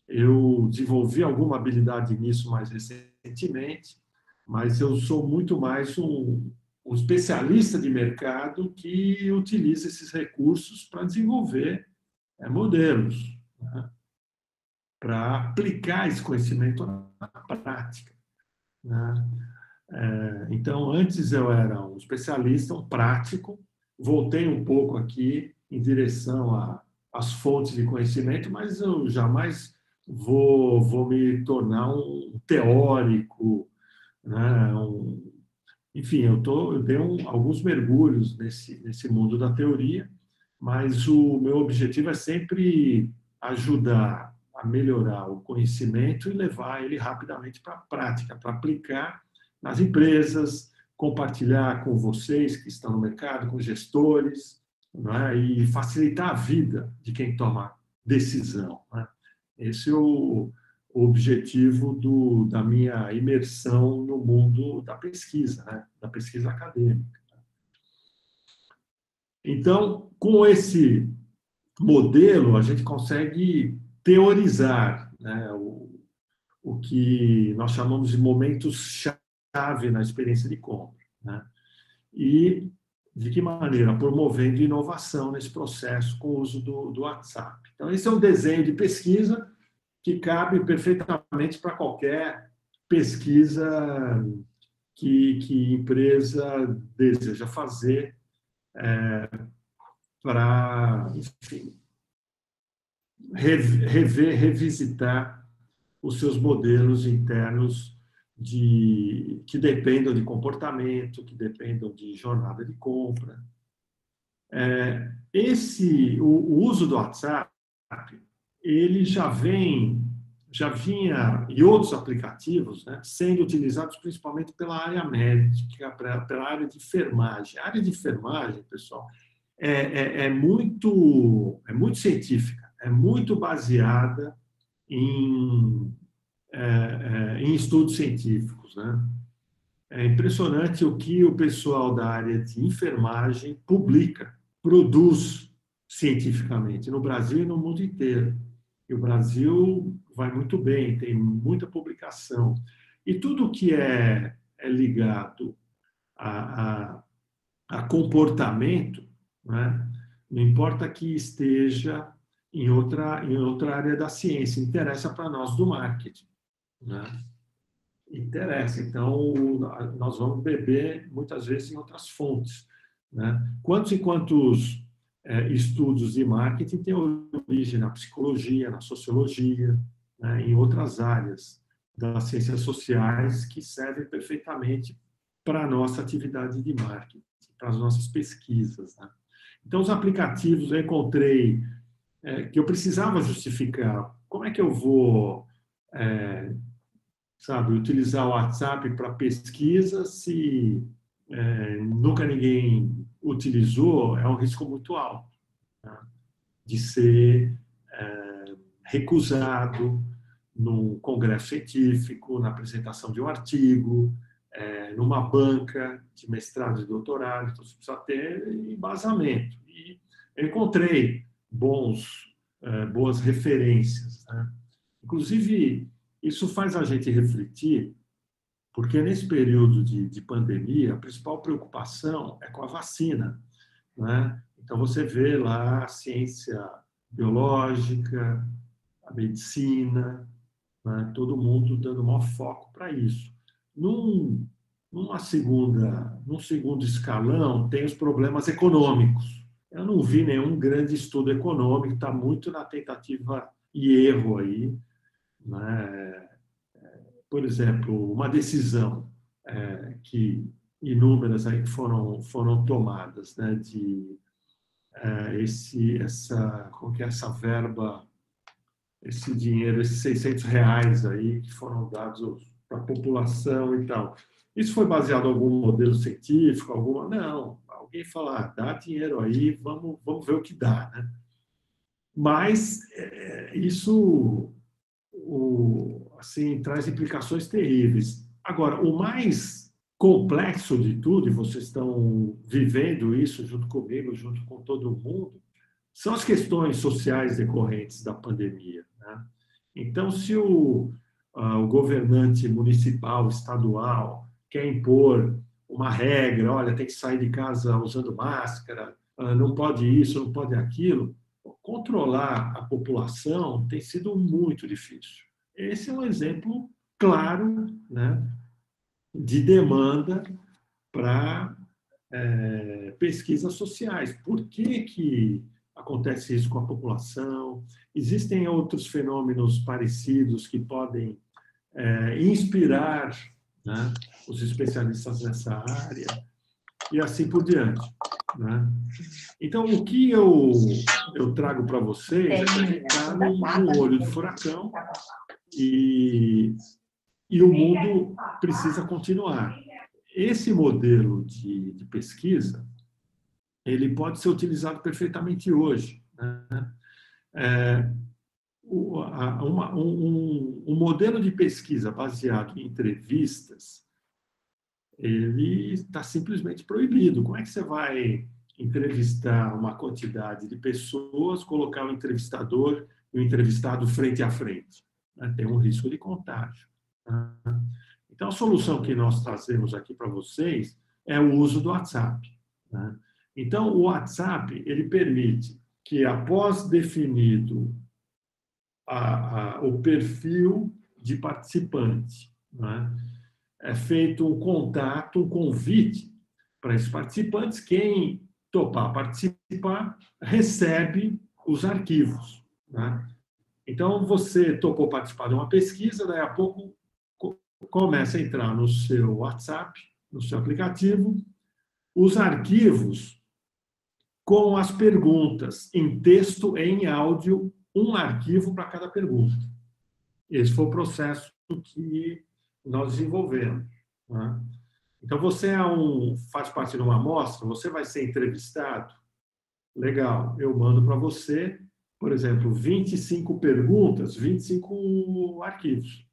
eu desenvolvi alguma habilidade nisso mais recentemente, mas eu sou muito mais um especialista de mercado que utiliza esses recursos para desenvolver modelos, né? Para aplicar esse conhecimento na prática, né? Então, antes eu era um especialista, um prático, voltei um pouco aqui em direção às fontes de conhecimento, mas eu jamais vou me tornar um teórico, né? Enfim, eu dei alguns mergulhos nesse mundo da teoria, mas o meu objetivo é sempre ajudar a melhorar o conhecimento e levar ele rapidamente para a prática, para aplicar nas empresas, compartilhar com vocês que estão no mercado, com gestores, né, e facilitar a vida de quem toma decisão, né? Esse é o objetivo da minha imersão no mundo da pesquisa, né, da pesquisa acadêmica. Então, com esse modelo, a gente consegue teorizar, né, o que nós chamamos de momentos-chave na experiência de compra, né? E de que maneira? Promovendo inovação nesse processo com o uso do WhatsApp. Então, esse é um desenho de pesquisa que cabe perfeitamente para qualquer pesquisa que empresa deseja fazer para, enfim, rever, revisitar os seus modelos internos que dependam de comportamento, que dependam de jornada de compra. O uso do WhatsApp, ele já vinha, e outros aplicativos, né, sendo utilizados principalmente pela área médica, pela área de enfermagem. A área de enfermagem, pessoal, é muito científica, é muito baseada em estudos científicos, né? É impressionante o que o pessoal da área de enfermagem publica, produz cientificamente, no Brasil e no mundo inteiro. E o Brasil vai muito bem, tem muita publicação. E tudo que é ligado a comportamento, né? Não importa que esteja em outra área da ciência, interessa para nós do marketing, né? Interessa. Então, nós vamos beber, muitas vezes, em outras fontes, né? Quantos e quantos estudos de marketing têm origem na psicologia, na sociologia, né? Em outras áreas das ciências sociais que servem perfeitamente para a nossa atividade de marketing, para as nossas pesquisas, né? Então, os aplicativos, eu encontrei que eu precisava justificar. Como é que eu vou utilizar o WhatsApp para pesquisa se nunca ninguém utilizou? É um risco muito alto, né, de ser recusado num congresso científico, na apresentação de um artigo, numa banca de mestrado e doutorado. Então, você precisa ter embasamento. E eu encontrei boas referências, né? Inclusive, isso faz a gente refletir, porque nesse período de pandemia, a principal preocupação é com a vacina, né? Então, você vê lá a ciência biológica, a medicina, né? Todo mundo dando maior foco para isso. Num segundo escalão, tem os problemas econômicos. Eu não vi nenhum grande estudo econômico, está muito na tentativa e erro aí, né? Por exemplo, uma decisão que inúmeras aí que foram tomadas, né? De como que é essa verba, esse dinheiro, esses R$ 600 aí que foram dados para a população e tal. Isso foi baseado em algum modelo científico? Não. Alguém fala, dá dinheiro aí, vamos ver o que dá, né? Mas isso assim, traz implicações terríveis. Agora, o mais complexo de tudo, e vocês estão vivendo isso junto comigo, junto com todo mundo, são as questões sociais decorrentes da pandemia, né? Então, se o governante municipal, estadual, quer impor uma regra, olha, tem que sair de casa usando máscara, não pode isso, não pode aquilo, controlar a população tem sido muito difícil. Esse é um exemplo claro, né, de demanda para pesquisas sociais. Por que acontece isso com a população? Existem outros fenômenos parecidos que podem inspirar, né, os especialistas nessa área e assim por diante, né? Então, o que eu trago para vocês é que a gente está num olho de furacão e o mundo precisa continuar. Esse modelo de pesquisa, ele pode ser utilizado perfeitamente hoje, né? Um modelo de pesquisa baseado em entrevistas, ele está simplesmente proibido. Como é que você vai entrevistar uma quantidade de pessoas, colocar o entrevistador e o entrevistado frente a frente. Tem um risco de contágio. Então, a solução que nós trazemos aqui para vocês é o uso do WhatsApp. Então, o WhatsApp ele permite que, após definido o perfil de participante, é feito um contato, um convite para esses participantes. Quem topar participar recebe os arquivos. Então, você topou participar de uma pesquisa, daí a pouco começa a entrar no seu WhatsApp, no seu aplicativo, os arquivos com as perguntas em texto e em áudio, um arquivo para cada pergunta. Esse foi o processo que nós desenvolvemos. Então, você faz parte de uma amostra, você vai ser entrevistado, legal, eu mando para você, por exemplo, 25 perguntas, 25 arquivos.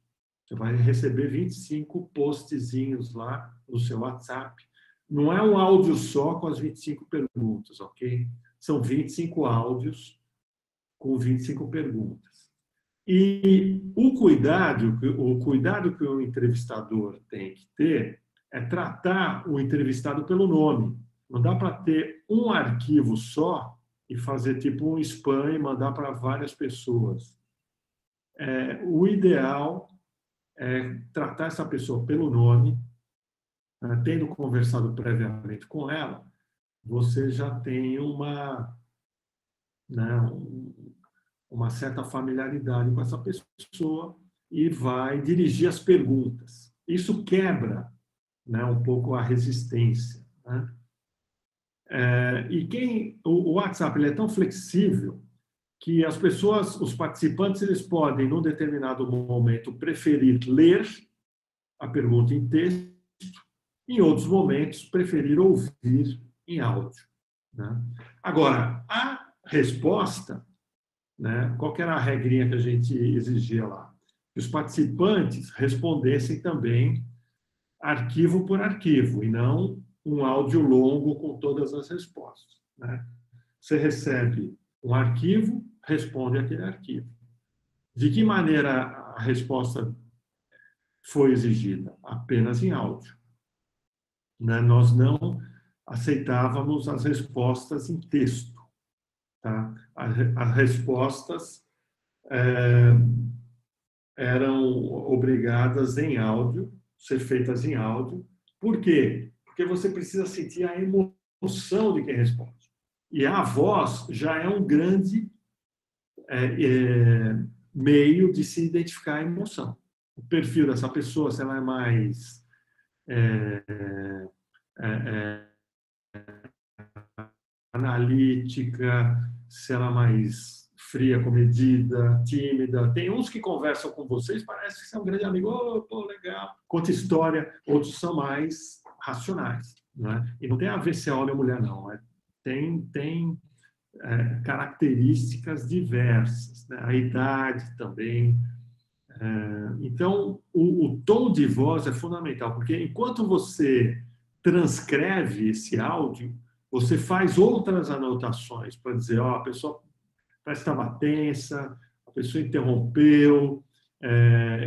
Você vai receber 25 postzinhos lá no seu WhatsApp. Não é um áudio só com as 25 perguntas, ok? São 25 áudios com 25 perguntas. E o cuidado que o entrevistador tem que ter é tratar o entrevistado pelo nome. Não dá para ter um arquivo só e fazer tipo um spam e mandar para várias pessoas. O ideal é tratar essa pessoa pelo nome, tendo conversado previamente com ela, você já tem uma certa familiaridade com essa pessoa e vai dirigir as perguntas. Isso quebra um pouco a resistência. E o WhatsApp ele é tão flexível que as pessoas, os participantes, eles podem, num determinado momento, preferir ler a pergunta em texto, em outros momentos, preferir ouvir em áudio. Agora, a resposta, qual que era a regrinha que a gente exigia lá? Que os participantes respondessem também arquivo por arquivo, e não um áudio longo com todas as respostas. Você recebe um arquivo, responde aquele arquivo. De que maneira a resposta foi exigida? Apenas em áudio. Nós não aceitávamos as respostas em texto. As respostas eram obrigadas em áudio, ser feitas em áudio. Por quê? Porque você precisa sentir a emoção de quem responde. E a voz já é um grande meio de se identificar a emoção. O perfil dessa pessoa, se ela é mais analítica, se ela é mais fria, comedida, tímida. Tem uns que conversam com vocês, parece que você é um grande amigo, legal, conta história. Outros são mais racionais. E não tem a ver se é homem ou mulher, não. Tem características diversas. A idade também. Então, o tom de voz é fundamental, porque enquanto você transcreve esse áudio, você faz outras anotações para dizer, a pessoa parece que estava tensa, a pessoa interrompeu,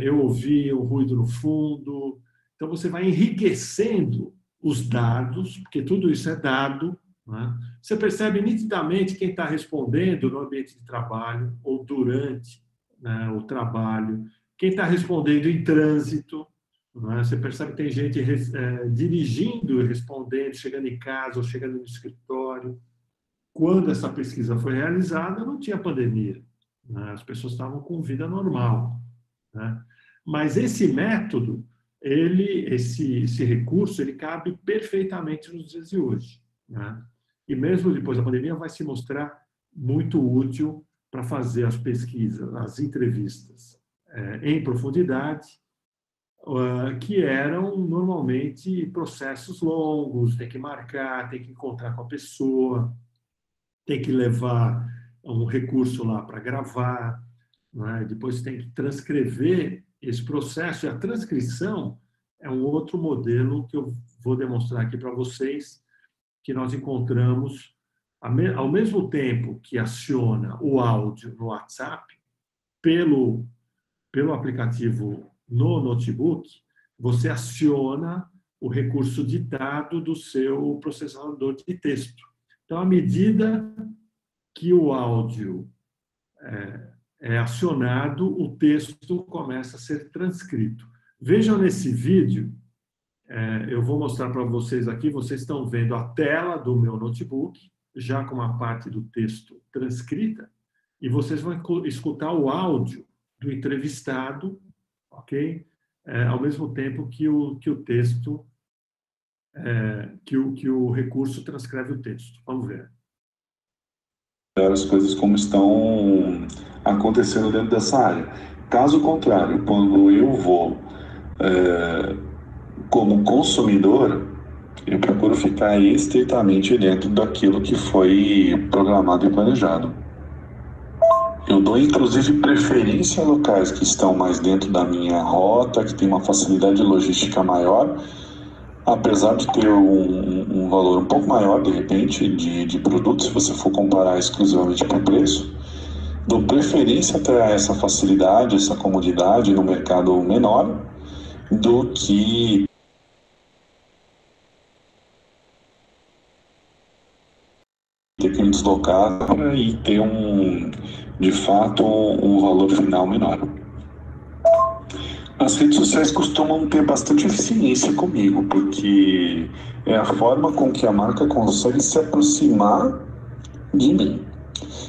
eu ouvi um ruído no fundo. Então, você vai enriquecendo os dados, porque tudo isso é dado. Você percebe nitidamente quem está respondendo no ambiente de trabalho ou durante o trabalho, quem está respondendo em trânsito. Você percebe que tem gente dirigindo e respondendo, chegando em casa ou chegando no escritório. Quando essa pesquisa foi realizada, não tinha pandemia. As pessoas estavam com vida normal. Mas esse método, esse recurso, ele cabe perfeitamente nos dias de hoje. E mesmo depois da pandemia, vai se mostrar muito útil para fazer as pesquisas, as entrevistas em profundidade, que eram normalmente processos longos, tem que marcar, tem que encontrar com a pessoa, tem que levar um recurso lá para gravar, depois tem que transcrever esse processo, e a transcrição é um outro modelo que eu vou demonstrar aqui para vocês, que nós encontramos, ao mesmo tempo que aciona o áudio no WhatsApp, pelo aplicativo no notebook, você aciona o recurso ditado do seu processador de texto. Então, à medida que o áudio é acionado, o texto começa a ser transcrito. Vejam nesse vídeo, eu vou mostrar para vocês aqui, vocês estão vendo a tela do meu notebook, já com uma parte do texto transcrita, e vocês vão escutar o áudio do entrevistado, ok? Ao mesmo tempo que o texto, que o recurso transcreve o texto. Vamos ver. As coisas como estão acontecendo dentro dessa área. Caso contrário, quando eu vou como consumidor, eu procuro ficar estritamente dentro daquilo que foi programado e planejado. Eu dou, inclusive, preferência a locais que estão mais dentro da minha rota, que tem uma facilidade logística maior, apesar de ter um valor um pouco maior, de repente, de produto, se você for comparar exclusivamente por preço, dou preferência até essa facilidade, essa comodidade no mercado menor, do que ter que me deslocar e ter de fato, um valor final menor. As redes sociais costumam ter bastante eficiência comigo, porque é a forma com que a marca consegue se aproximar de mim.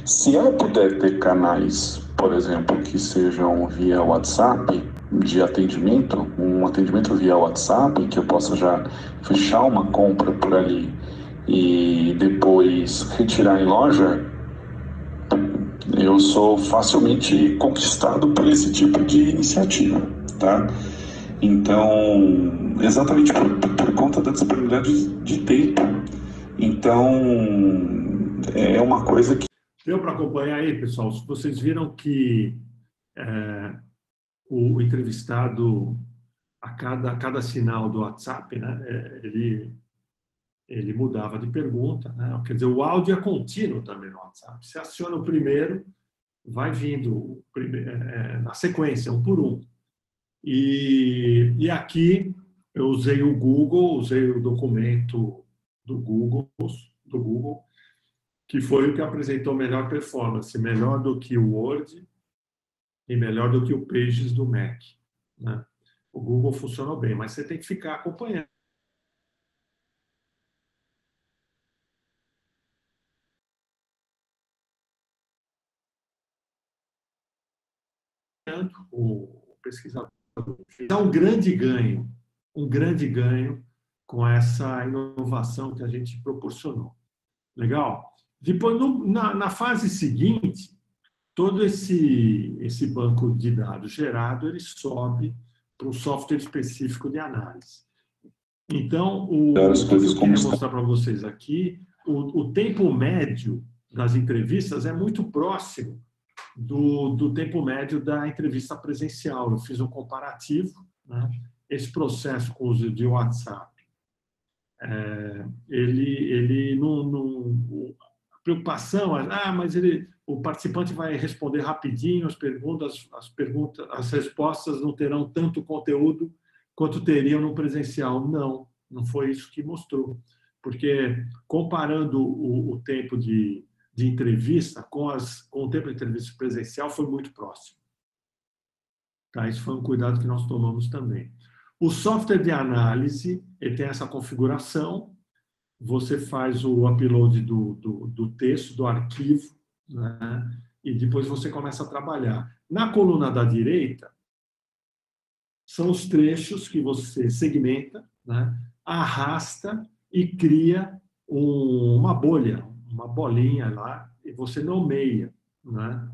Se ela puder ter canais, por exemplo, que sejam via WhatsApp, de atendimento, um atendimento via WhatsApp, que eu possa já fechar uma compra por ali e depois retirar em loja, eu sou facilmente conquistado por esse tipo de iniciativa, tá? Então, exatamente por conta da disponibilidade de tempo. Então, é uma coisa que... Deu para acompanhar aí, pessoal? Vocês viram que o entrevistado, a cada sinal do WhatsApp, né, ele mudava de pergunta, né? Quer dizer, o áudio é contínuo também no WhatsApp. Você aciona o primeiro, vai vindo na sequência, um por um. E aqui eu usei o Google, usei o documento do Google, que foi o que apresentou melhor performance, melhor do que o Word e melhor do que o Pages do Mac, né? O Google funcionou bem, mas você tem que ficar acompanhando o pesquisador. Então, um grande ganho com essa inovação que a gente proporcionou. Legal? Depois, na fase seguinte, todo esse banco de dados gerado, ele sobe para um software específico de análise. Então, o que eu queria mostrar para vocês aqui, o tempo médio das entrevistas é muito próximo do tempo médio da entrevista presencial. Eu fiz um comparativo, né? Esse processo com o uso de WhatsApp, ele não a preocupação é, mas o participante vai responder rapidinho as respostas não terão tanto conteúdo quanto teriam no presencial. Não foi isso que mostrou, porque comparando o tempo de entrevista com o tempo de entrevista presencial foi muito próximo. Tá? Isso foi um cuidado que nós tomamos também. O software de análise, ele tem essa configuração, você faz o upload do texto, do arquivo, né? E depois você começa a trabalhar. Na coluna da direita, são os trechos que você segmenta, né? Arrasta e cria uma bolha, uma bolinha lá, e você nomeia, né?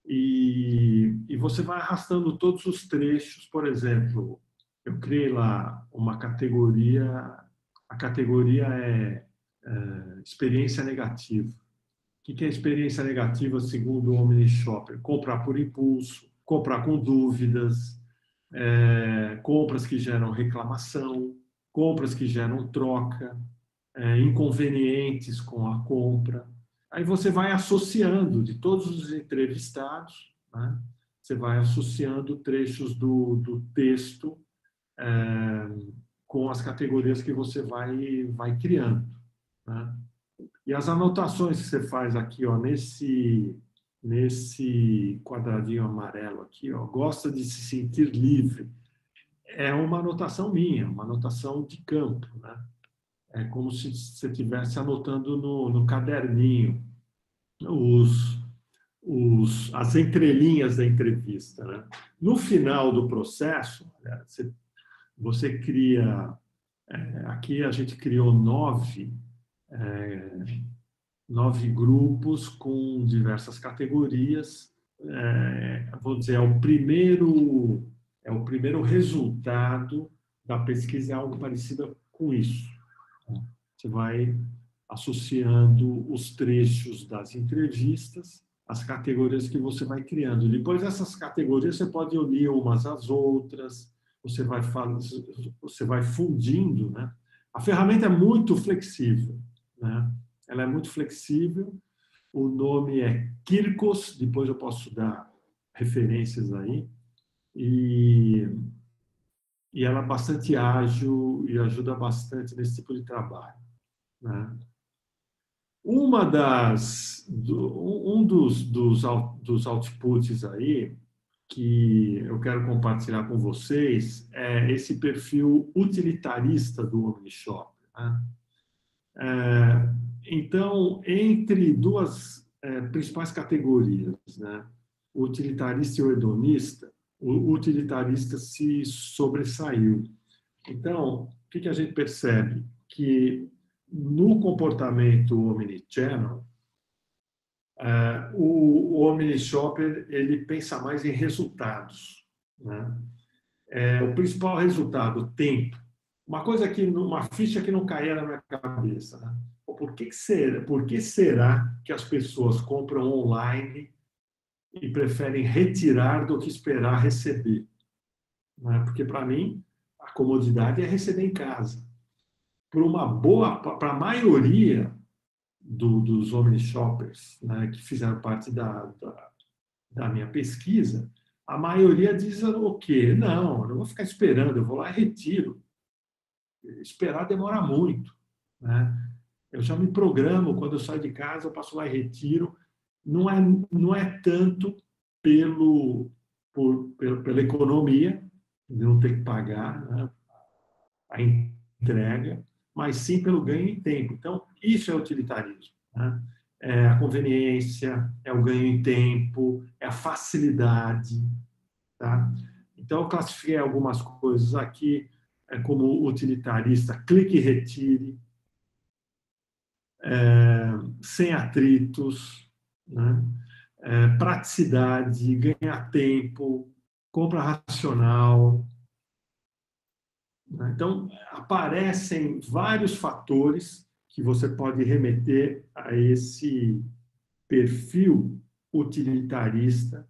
E você vai arrastando todos os trechos. Por exemplo, eu criei lá uma categoria, a categoria é experiência negativa. O que é experiência negativa segundo o Omni Shopper? Comprar por impulso, comprar com dúvidas, compras que geram reclamação, compras que geram troca, inconvenientes com a compra. Aí você vai associando de todos os entrevistados, né? Você vai associando trechos do texto com as categorias que você vai criando, né? E as anotações que você faz aqui, ó, nesse quadradinho amarelo aqui, ó, gosta de se sentir livre. É uma anotação minha, uma anotação de campo, né? É como se você estivesse anotando no caderninho as entrelinhas da entrevista, né? No final do processo, você cria... aqui a gente criou 9 grupos com diversas categorias. Vou dizer, é o primeiro resultado da pesquisa, é algo parecido com isso. Você vai associando os trechos das entrevistas às categorias que você vai criando. Depois dessas categorias, você pode unir umas às outras, você vai fundindo, né? A ferramenta é muito flexível, né? Ela é muito flexível. O nome é Kirkos, depois eu posso dar referências aí. E ela é bastante ágil e ajuda bastante nesse tipo de trabalho, né? Um dos outputs aí que eu quero compartilhar com vocês é esse perfil utilitarista do OmniShop, né? Então, entre duas principais categorias, né, o utilitarista e o hedonista, o utilitarista se sobressaiu. Então, o que a gente percebe? Que no comportamento omnichannel, o omnishopper ele pensa mais em resultados, né? O principal resultado, tempo. Uma ficha que não caía na minha cabeça, né? Por que será que as pessoas compram online e preferem retirar do que esperar receber? Porque, para mim, a comodidade é receber em casa. Para a maioria dos omnishoppers, né, que fizeram parte da minha pesquisa, a maioria diz o quê? Não, eu não vou ficar esperando, eu vou lá e retiro. Esperar demora muito, né? Eu já me programo, quando eu saio de casa, eu passo lá e retiro. Não é tanto pela economia, de não ter que pagar, né, a entrega, mas sim pelo ganho em tempo. Então, isso é utilitarismo, né? É a conveniência, é o ganho em tempo, é a facilidade, tá? Então, eu classifiquei algumas coisas aqui como utilitarista: clique e retire, sem atritos, né? Praticidade, ganhar tempo, compra racional. Então, aparecem vários fatores que você pode remeter a esse perfil utilitarista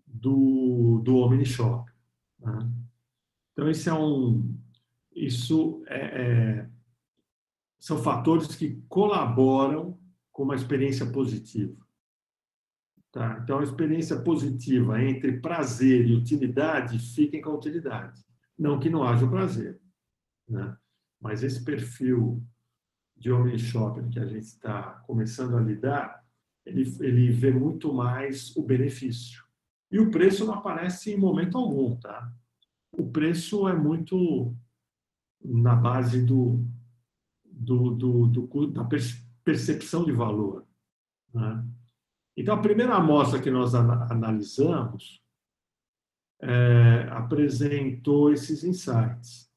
do OmniShop, né? Então, são fatores que colaboram com uma experiência positiva, tá? Então, a experiência positiva entre prazer e utilidade, fiquem com a utilidade. Não que não haja o prazer, né? Mas esse perfil de omnishopper que a gente está começando a lidar, ele vê muito mais o benefício. E o preço não aparece em momento algum, tá? O preço é muito na base da percepção de valor, né? Então, a primeira amostra que nós analisamos apresentou esses insights.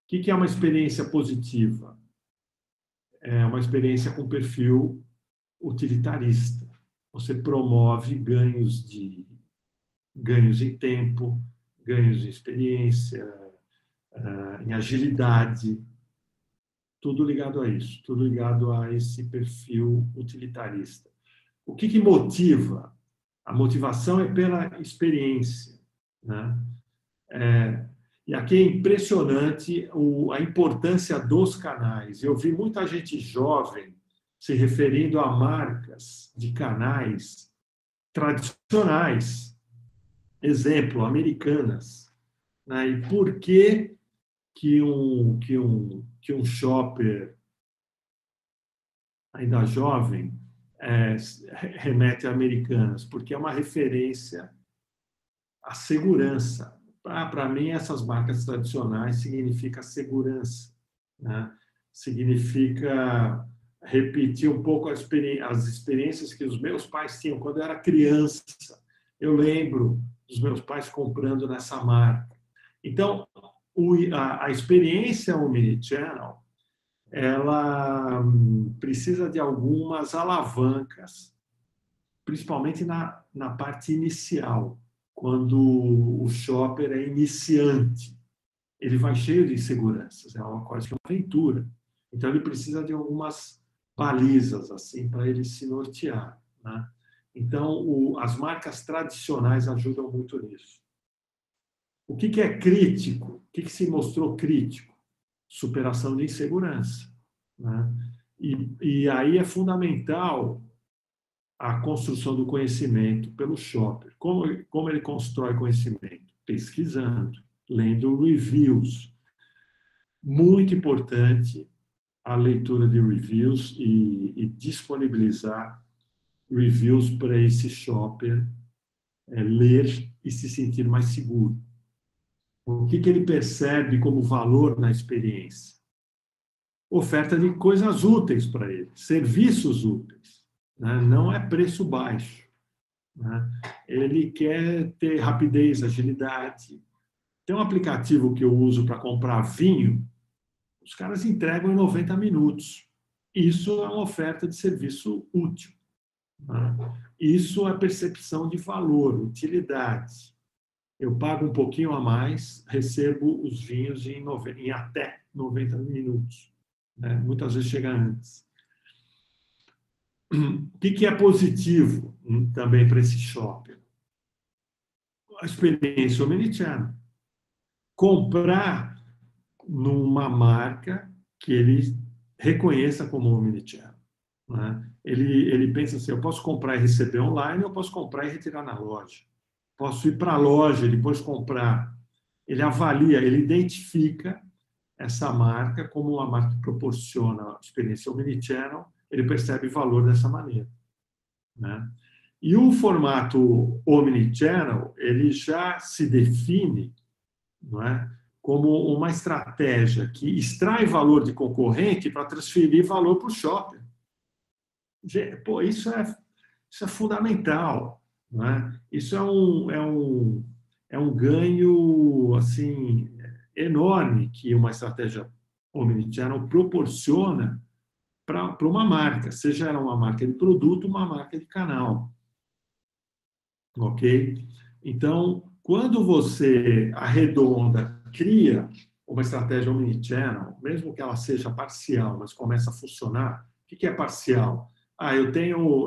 O que é uma experiência positiva? É uma experiência com perfil utilitarista. Você promove ganhos em tempo, ganhos em experiência, em agilidade, tudo ligado a isso, tudo ligado a esse perfil utilitarista. O que motiva? A motivação é pela experiência, né? E aqui é impressionante a importância dos canais. Eu vi muita gente jovem se referindo a marcas de canais tradicionais, exemplo, Americanas, né? E por que um shopper ainda jovem remete a Americanas? Porque é uma referência à segurança. Para mim, essas marcas tradicionais significa segurança, né? Significa repetir um pouco as experiências que os meus pais tinham quando eu era criança. Eu lembro dos meus pais comprando nessa marca. Então, a experiência omnichannel, ela precisa de algumas alavancas, principalmente na parte inicial, quando o shopper é iniciante. Ele vai cheio de inseguranças, é uma quase que uma aventura. Então, ele precisa de algumas balizas assim para ele se nortear, né? Então, as marcas tradicionais ajudam muito nisso. O que é crítico? O que se mostrou crítico? Superação de insegurança, né? E aí é fundamental a construção do conhecimento pelo shopper. Como ele constrói conhecimento? Pesquisando, lendo reviews. Muito importante a leitura de reviews e disponibilizar reviews para esse shopper ler e se sentir mais seguro. O que ele percebe como valor na experiência? Oferta de coisas úteis para ele, serviços úteis, né? Não é preço baixo, né? Ele quer ter rapidez, agilidade. Tem um aplicativo que eu uso para comprar vinho, os caras entregam em 90 minutos. Isso é uma oferta de serviço útil, né? Isso é percepção de valor, utilidade. Eu pago um pouquinho a mais, recebo os vinhos em até 90 minutos, né? Muitas vezes chega antes. O que é positivo também para esse shopper? A experiência omnichannel. Comprar numa marca que ele reconheça como omnichannel, né? Ele pensa assim, eu posso comprar e receber online, eu posso comprar e retirar na loja. Posso ir para a loja e depois comprar. Ele avalia, ele identifica essa marca como uma marca que proporciona experiência omnichannel, ele percebe valor dessa maneira, né? E o formato omnichannel, ele já se define, não é, como uma estratégia que extrai valor de concorrente para transferir valor para o shopper. Pô, isso é fundamental, não é? Isso é um ganho assim enorme que uma estratégia omnichannel proporciona para uma marca, seja ela uma marca de produto, uma marca de canal. Ok? Então, quando você arredonda, cria uma estratégia omnichannel, mesmo que ela seja parcial, mas começa a funcionar, o que é parcial? Eu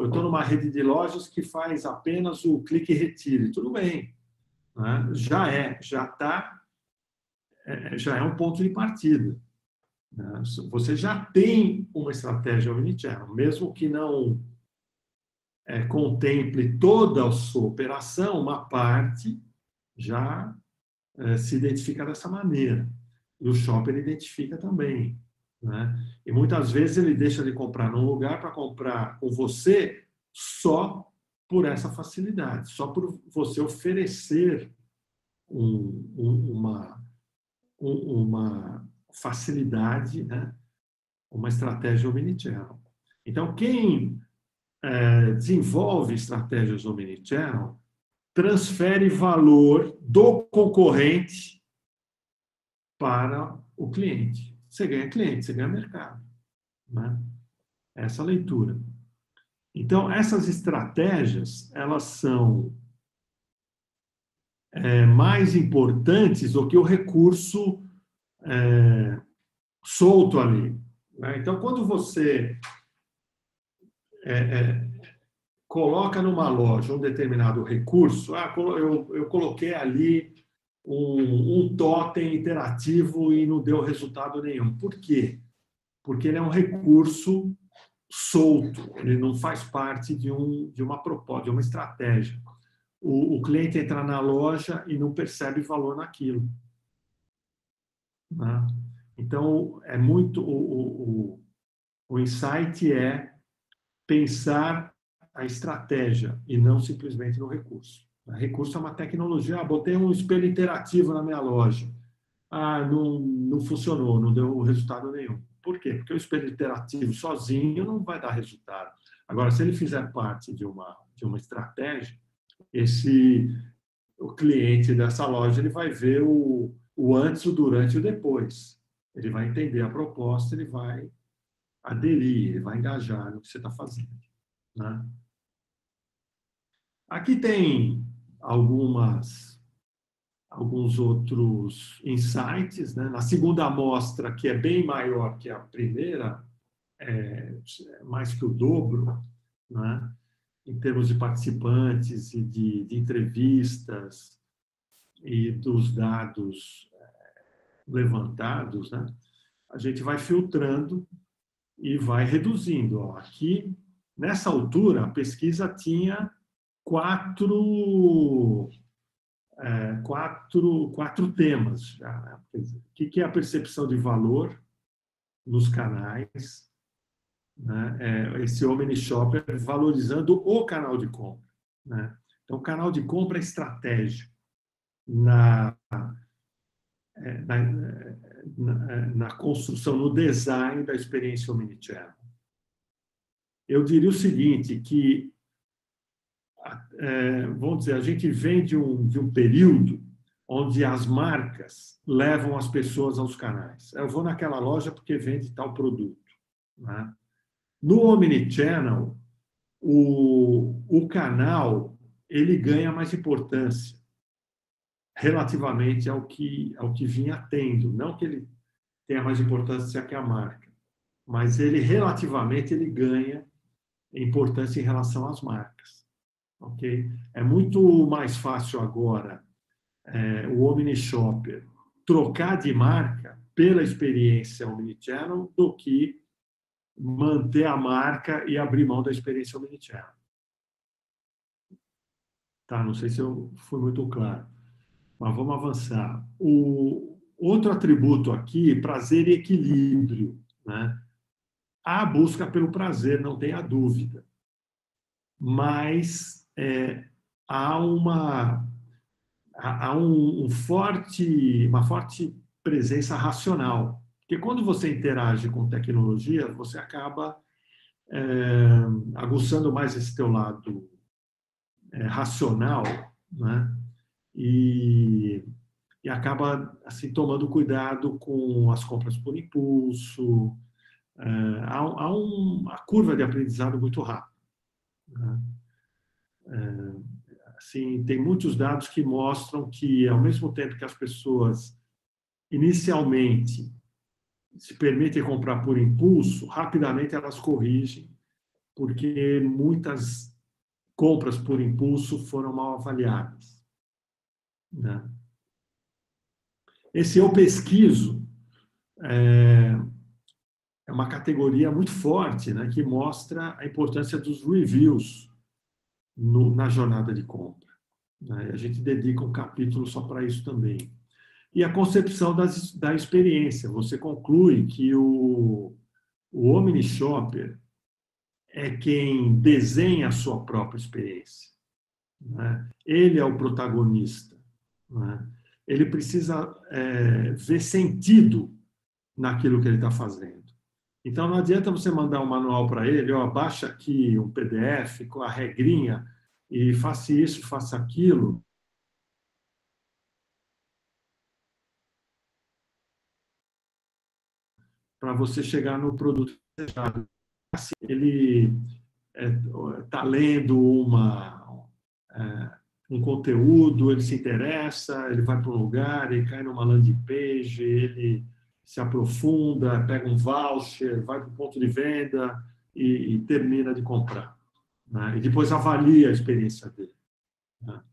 estou numa rede de lojas que faz apenas o clique e retire. Tudo bem, né? Já é um ponto de partida, né? Você já tem uma estratégia omnichannel, mesmo que não contemple toda a sua operação, uma parte já se identifica dessa maneira. E o shopper identifica também, né? E muitas vezes ele deixa de comprar num lugar para comprar com você só por essa facilidade, só por você oferecer uma facilidade, né? Uma estratégia omnichannel. Então, quem desenvolve estratégias omnichannel transfere valor do concorrente para o cliente. Você ganha cliente, você ganha mercado, né? Essa leitura. Então, essas estratégias, elas são mais importantes do que o recurso solto ali, né? Então, quando você coloca numa loja um determinado recurso, eu coloquei ali um totem interativo e não deu resultado nenhum. Por quê? Porque ele é um recurso solto, ele não faz parte de uma proposta, de uma estratégia. O cliente entra na loja e não percebe valor naquilo, né? Então, é muito o insight é pensar a estratégia e não simplesmente no recurso. O recurso é uma tecnologia. Botei um espelho interativo na minha loja. Não funcionou, não deu resultado nenhum. Por quê? Porque o espelho interativo sozinho não vai dar resultado. Agora, se ele fizer parte de uma estratégia, o cliente dessa loja ele vai ver o antes, o durante e o depois. Ele vai entender a proposta, ele vai aderir, ele vai engajar no que você está fazendo, né? Aqui tem alguns outros insights, né? Na segunda amostra, que é bem maior que a primeira, mais que o dobro, né? Em termos de participantes e de entrevistas e dos dados levantados, né? A gente vai filtrando e vai reduzindo. Aqui, nessa altura, a pesquisa tinha quatro temas já. O que é a percepção de valor nos canais, né? Esse Omni-Shopper valorizando o canal de compra, né? Então, o canal de compra é estratégico na construção, no design da experiência Omnichannel. Eu diria o seguinte, que vamos dizer, a gente vem de um período onde as marcas levam as pessoas aos canais. Eu vou naquela loja porque vende tal produto, né? No Omnichannel, o canal ele ganha mais importância relativamente ao que vinha tendo. Não que ele tenha mais importância que a marca, mas ele relativamente ele ganha importância em relação às marcas. Okay? É muito mais fácil agora o Omni-Shopper trocar de marca pela experiência Omnichannel do que manter a marca e abrir mão da experiência Omnichannel. Tá, não sei se eu fui muito claro, mas vamos avançar. O outro atributo aqui, prazer e equilíbrio, né? Há busca pelo prazer, não tenha dúvida, mas há uma forte presença racional, porque quando você interage com tecnologia, você acaba aguçando mais esse teu lado racional, né? E acaba assim tomando cuidado com as compras por impulso. Há uma curva de aprendizado muito rápida, né? Assim, tem muitos dados que mostram que, ao mesmo tempo que as pessoas inicialmente se permitem comprar por impulso, rapidamente elas corrigem, porque muitas compras por impulso foram mal avaliadas, né? Esse eu pesquiso é uma categoria muito forte, né, que mostra a importância dos reviews na jornada de compra, né? A gente dedica um capítulo só para isso também. E a concepção da experiência. Você conclui que o Omni-Shopper é quem desenha a sua própria experiência, né? Ele é o protagonista, né? Ele precisa ver sentido naquilo que ele está fazendo. Então, não adianta você mandar um manual para ele, baixa aqui um PDF com a regrinha e faça isso, faça aquilo. Para você chegar no produto desejado. Ele está lendo um conteúdo, ele se interessa, ele vai para um lugar, ele cai numa landing page, ele se aprofunda, pega um voucher, vai para o ponto de venda e termina de comprar, né? E depois avalia a experiência dele, né?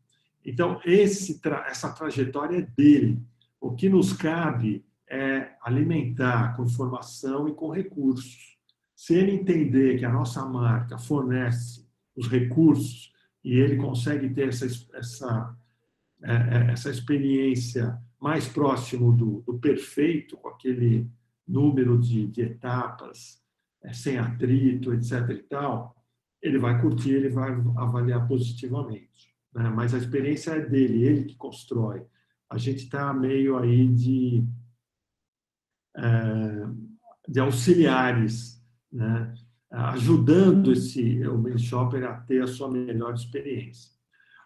Então, essa trajetória é dele. O que nos cabe é alimentar com informação e com recursos. Se ele entender que a nossa marca fornece os recursos e ele consegue ter essa experiência mais próximo do perfeito, com aquele número de etapas, sem atrito, etc. e tal, ele vai curtir, ele vai avaliar positivamente. Né? Mas a experiência é dele, ele que constrói. A gente está meio aí de auxiliares, né? Ajudando o mini shopper a ter a sua melhor experiência.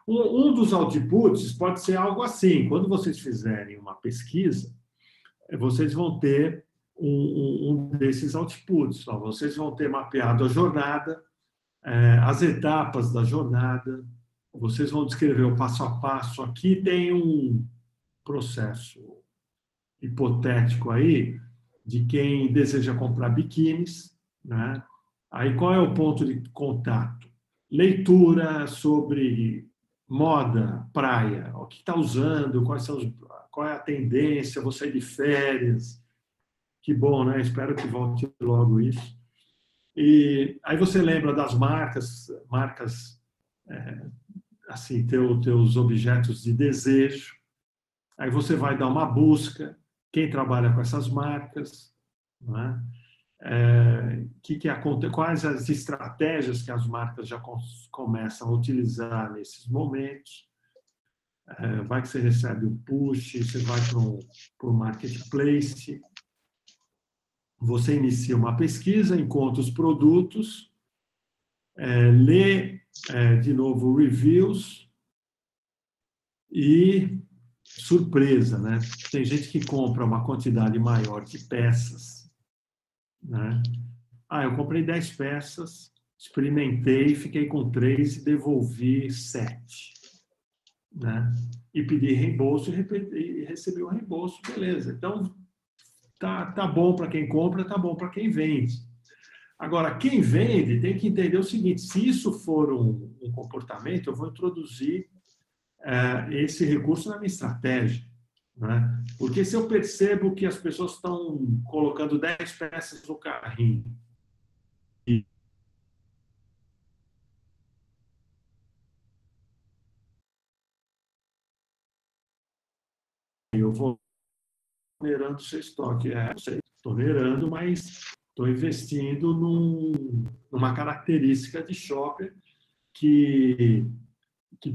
Um dos outputs pode ser algo assim. Quando vocês fizerem uma pesquisa, vocês vão ter um desses outputs. Vocês vão ter mapeado a jornada, as etapas da jornada, vocês vão descrever o passo a passo. Aqui tem um processo hipotético aí de quem deseja comprar biquínis, né? Aí qual é o ponto de contato? Leitura sobre moda, praia, o que está usando, qual é a tendência, vou sair de férias. Que bom, né? Espero que volte logo isso. E aí você lembra das marcas assim, teus objetos de desejo. Aí você vai dar uma busca, quem trabalha com essas marcas, né? Quais as estratégias que as marcas já começam a utilizar nesses momentos. Vai que você recebe um push, você vai para o marketplace, você inicia uma pesquisa, encontra os produtos, lê de novo reviews e surpresa, né? Tem gente que compra uma quantidade maior de peças, né? Eu comprei 10 peças, experimentei, fiquei com 3 e devolvi 7. Né? E pedi reembolso e recebi o reembolso, beleza. Então, tá bom para quem compra, tá bom para quem vende. Agora, quem vende tem que entender o seguinte: se isso for um comportamento, eu vou introduzir esse recurso na minha estratégia. Né? Porque se eu percebo que as pessoas estão colocando 10 peças no carrinho e eu vou tolerando o seu estoque. Estou tolerando, mas estou investindo numa característica de shopper que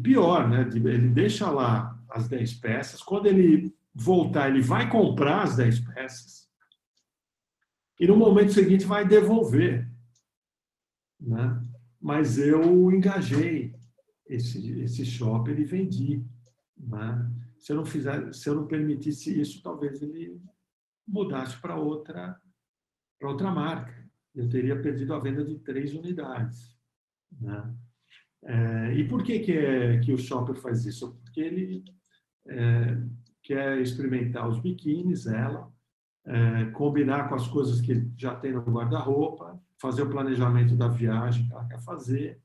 pior, né? Ele deixa lá as 10 peças, quando ele voltar, ele vai comprar as 10 peças e no momento seguinte vai devolver. Né? Mas eu engajei esse shopper e vendi. Né? Se eu não permitisse isso, talvez ele mudasse para outra marca. Eu teria perdido a venda de 3 unidades. Né? E por que o shopper faz isso? Porque ele quer experimentar os biquínis, combinar com as coisas que ele já tem no guarda-roupa, fazer o planejamento da viagem que ela quer fazer,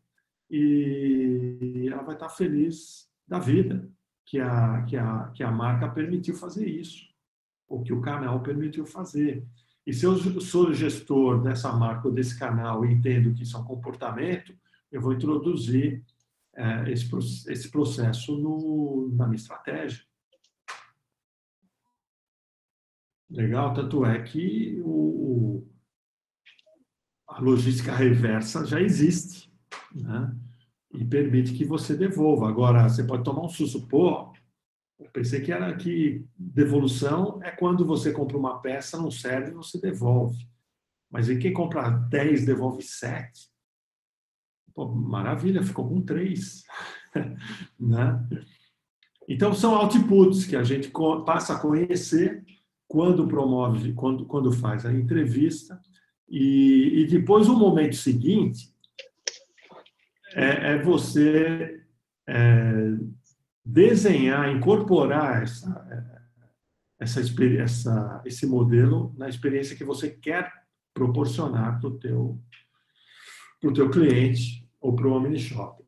e ela vai estar feliz da vida que a marca permitiu fazer isso, ou que o canal permitiu fazer. E se eu sou gestor dessa marca ou desse canal e entendo que isso é um comportamento, eu vou introduzir esse processo na minha estratégia. Legal? Tanto é que a logística reversa já existe, né? E permite que você devolva. Agora, você pode tomar um susto. Pô, eu pensei que devolução é quando você compra uma peça, não serve, você devolve. Mas e quem compra 10, devolve 7? Pô, maravilha, ficou com 3. Né? Então, são outputs que a gente passa a conhecer quando promove, quando faz a entrevista. E depois, o momento seguinte, é você desenhar, incorporar esse modelo na experiência que você quer proporcionar para o teu cliente ou para o omni-shopper.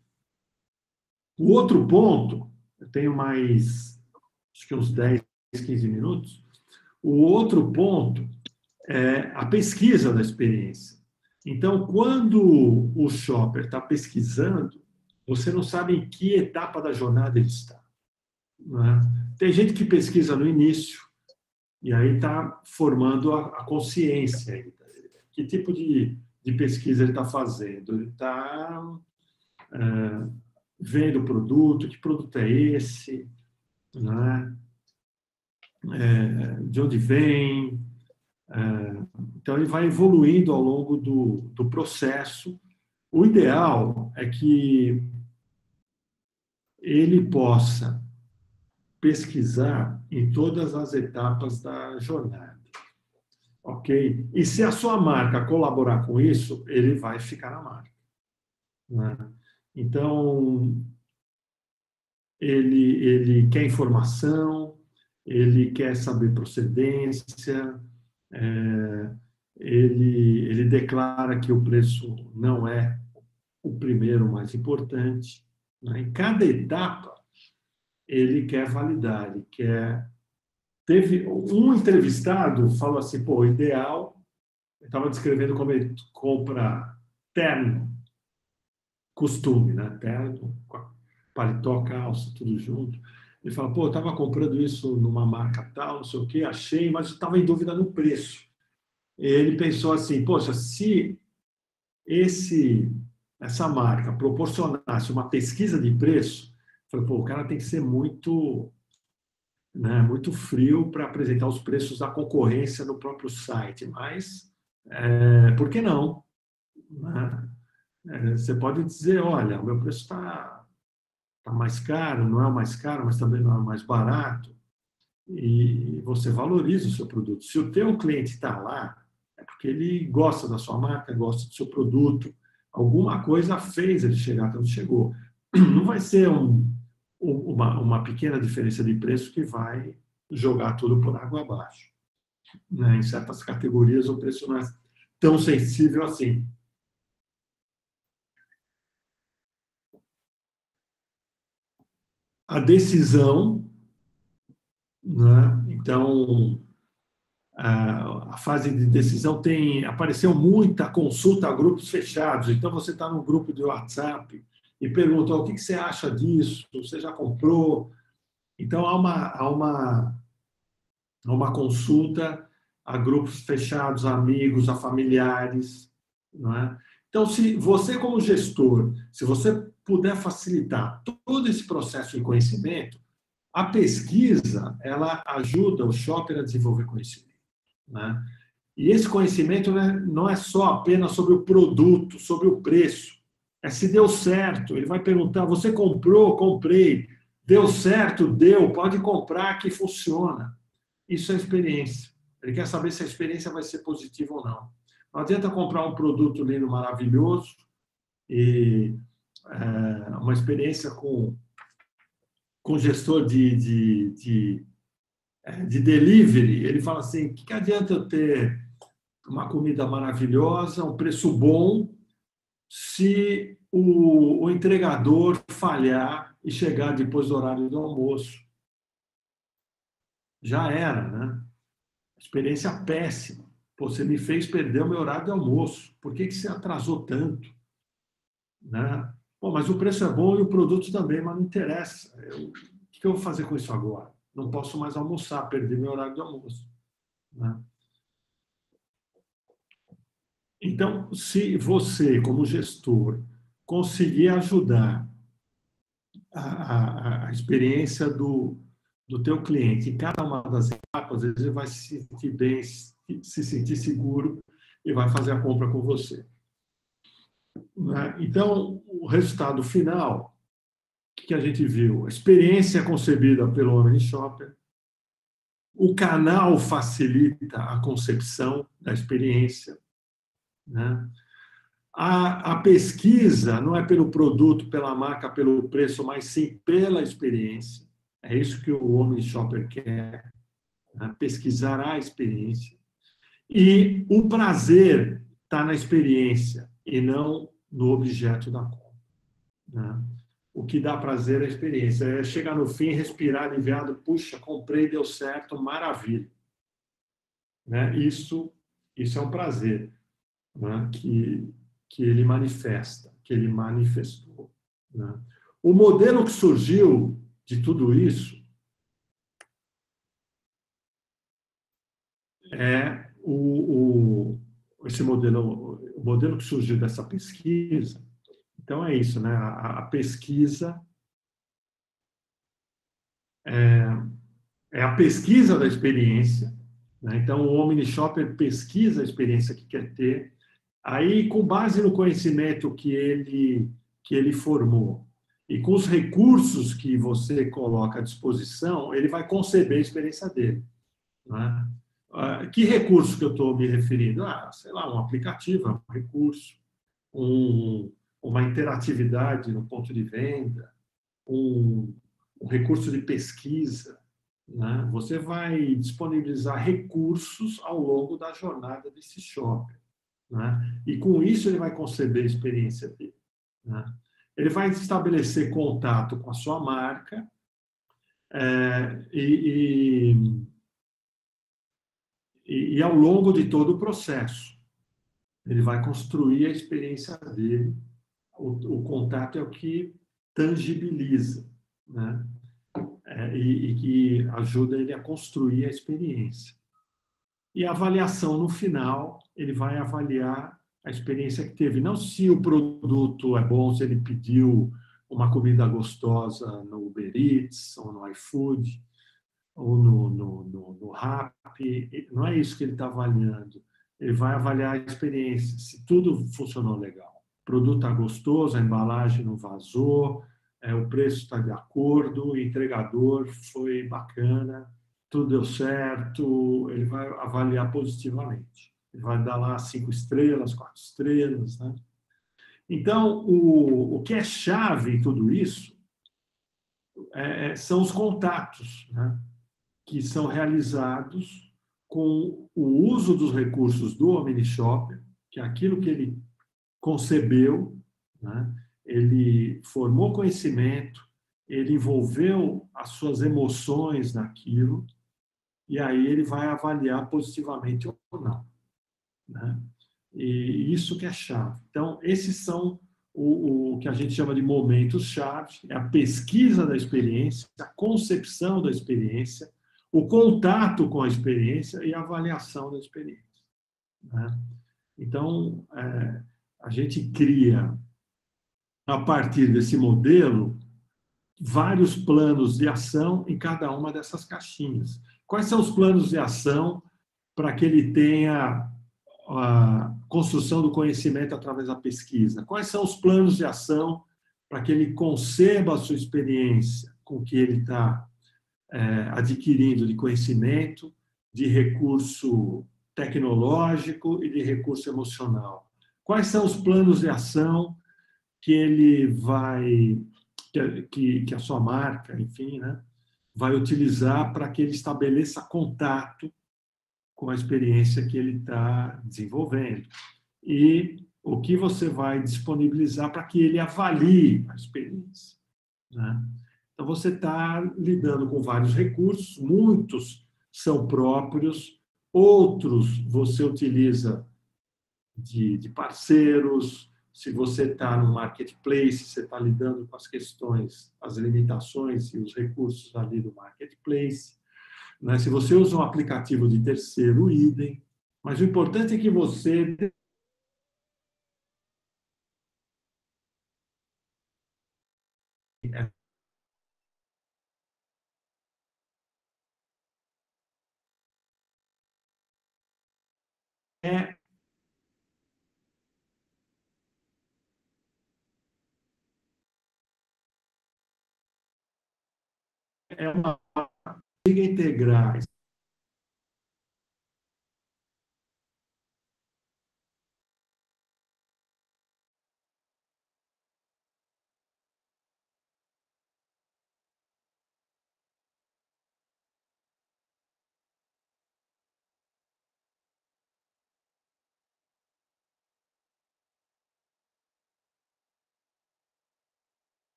O outro ponto Eu tenho mais, acho que uns 10, 15 minutos. O outro ponto é a pesquisa da experiência. Então, quando o shopper está pesquisando, você não sabe em que etapa da jornada ele está. Não é? Tem gente que pesquisa no início, e aí está formando a consciência ainda. Que tipo de pesquisa ele está fazendo? Ele está vendo o produto, que produto é esse, né? De onde vem. Então, ele vai evoluindo ao longo do processo. O ideal é que ele possa pesquisar em todas as etapas da jornada. Ok? E se a sua marca colaborar com isso, ele vai ficar na marca. Né? Então, ele quer informação, ele quer saber procedência, ele declara que o preço não é o primeiro mais importante. Né? Em cada etapa, ele quer validar, ele quer... Teve um entrevistado falou assim, pô, o ideal, eu estava descrevendo como ele compra terno, costume, né? Terno, paletó, calça, tudo junto. Ele fala, pô, eu estava comprando isso numa marca tal, não sei o quê, achei, mas eu estava em dúvida no preço. Ele pensou assim, poxa, se essa marca proporcionasse uma pesquisa de preço, falei, pô, o cara tem que ser muito, né, muito frio para apresentar os preços da concorrência no próprio site, mas por que não? Né? Você pode dizer, olha, o meu preço está mais caro, não é o mais caro, mas também não é o mais barato, e você valoriza o seu produto. Se o teu cliente está lá, é porque ele gosta da sua marca, gosta do seu produto, alguma coisa fez ele chegar até onde chegou. Não vai ser uma pequena diferença de preço que vai jogar tudo por água abaixo. Né? Em certas categorias, o preço não é tão sensível assim. A decisão, né? Então, a fase de decisão apareceu muita consulta a grupos fechados. Então, você está no grupo de WhatsApp e pergunta, o que você acha disso? Você já comprou? Então, há uma consulta a grupos fechados, a amigos, a familiares. Não é? Então, se você, como gestor, se você puder facilitar todo esse processo de conhecimento, a pesquisa ela ajuda o shopper a desenvolver conhecimento. Né? E esse conhecimento, né, não é só apenas sobre o produto, sobre o preço. É se deu certo. Ele vai perguntar, você comprou? Comprei. Deu certo? Deu. Pode comprar que funciona. Isso é experiência. Ele quer saber se a experiência vai ser positiva ou não. Não adianta comprar um produto lindo, maravilhoso e uma experiência com gestor de delivery. Ele fala assim, o que adianta eu ter uma comida maravilhosa, um preço bom, se o entregador falhar e chegar depois do horário do almoço? Já era, né? Experiência péssima. Pô, você me fez perder o meu horário de almoço. Por que você atrasou tanto? Né? Pô, mas o preço é bom e o produto também, mas não interessa. O que eu vou fazer com isso agora? Não posso mais almoçar, perdi meu horário de almoço. Né? Então, se você, como gestor, conseguir ajudar a experiência do teu cliente em cada uma das etapas, ele vai se sentir bem, se sentir seguro e vai fazer a compra com você. Né? Então, o resultado final, o que a gente viu? A experiência concebida pelo Omni Shopper, o canal facilita a concepção da experiência. Né? A pesquisa não é pelo produto, pela marca, pelo preço, mas sim pela experiência. É isso que o Omni Shopper quer, né? Pesquisar a experiência. E o prazer está na experiência e não no objeto da compra. Né? o que dá prazer à experiência. É chegar no fim, respirar aliviado, puxa, comprei, deu certo, maravilha. Né? Isso é um prazer, né? que ele manifesta, que ele manifestou. Né? O modelo que surgiu de tudo isso é esse modelo, o modelo que surgiu dessa pesquisa. Então é isso, né? A pesquisa é a pesquisa da experiência, né? Então o Omni Shopper pesquisa a experiência que quer ter. Aí, com base no conhecimento que ele formou e com os recursos que você coloca à disposição, ele vai conceber a experiência dele. Né? Que recurso que eu estou me referindo? Sei lá, um aplicativo, é um recurso, uma interatividade no ponto de venda, um recurso de pesquisa. Né? Você vai disponibilizar recursos ao longo da jornada desse shopper. Né? E com isso ele vai conceber a experiência dele. Né? Ele vai estabelecer contato com a sua marca e ao longo de todo o processo ele vai construir a experiência dele. O contato é o que tangibiliza, né? E que ajuda ele a construir a experiência. E a avaliação no final, ele vai avaliar a experiência que teve. Não se o produto é bom, se ele pediu uma comida gostosa no Uber Eats, ou no iFood, ou no Rappi. Não é isso que ele está avaliando. Ele vai avaliar a experiência, se tudo funcionou legal. O produto está gostoso, a embalagem não vazou, o preço está de acordo, o entregador foi bacana, tudo deu certo, ele vai avaliar positivamente. Ele vai dar lá 5 estrelas, 4 estrelas. Né? Então, o que é chave em tudo isso são os contatos, né? Que são realizados com o uso dos recursos do OmniShopper, que é aquilo que ele concebeu, né? Ele formou conhecimento, ele envolveu as suas emoções naquilo, e aí ele vai avaliar positivamente ou não. Né? E isso que é chave. Então, esses são o que a gente chama de momentos-chave, é a pesquisa da experiência, a concepção da experiência, o contato com a experiência e a avaliação da experiência. Né? Então, a gente cria, a partir desse modelo, vários planos de ação em cada uma dessas caixinhas. Quais são os planos de ação para que ele tenha a construção do conhecimento através da pesquisa? Quais são os planos de ação para que ele conceba a sua experiência com o que ele está adquirindo de conhecimento, de recurso tecnológico e de recurso emocional? Quais são os planos de ação que ele vai, que a sua marca, enfim, né, vai utilizar para que ele estabeleça contato com a experiência que ele está desenvolvendo? E o que você vai disponibilizar para que ele avalie a experiência? Né? Então, você está lidando com vários recursos, muitos são próprios, outros você utiliza de parceiros. Se você está no marketplace, você está lidando com as questões, as limitações e os recursos ali do marketplace. Né? Se você usa um aplicativo de terceiro, idem. Mas o importante é que você é uma liga integrar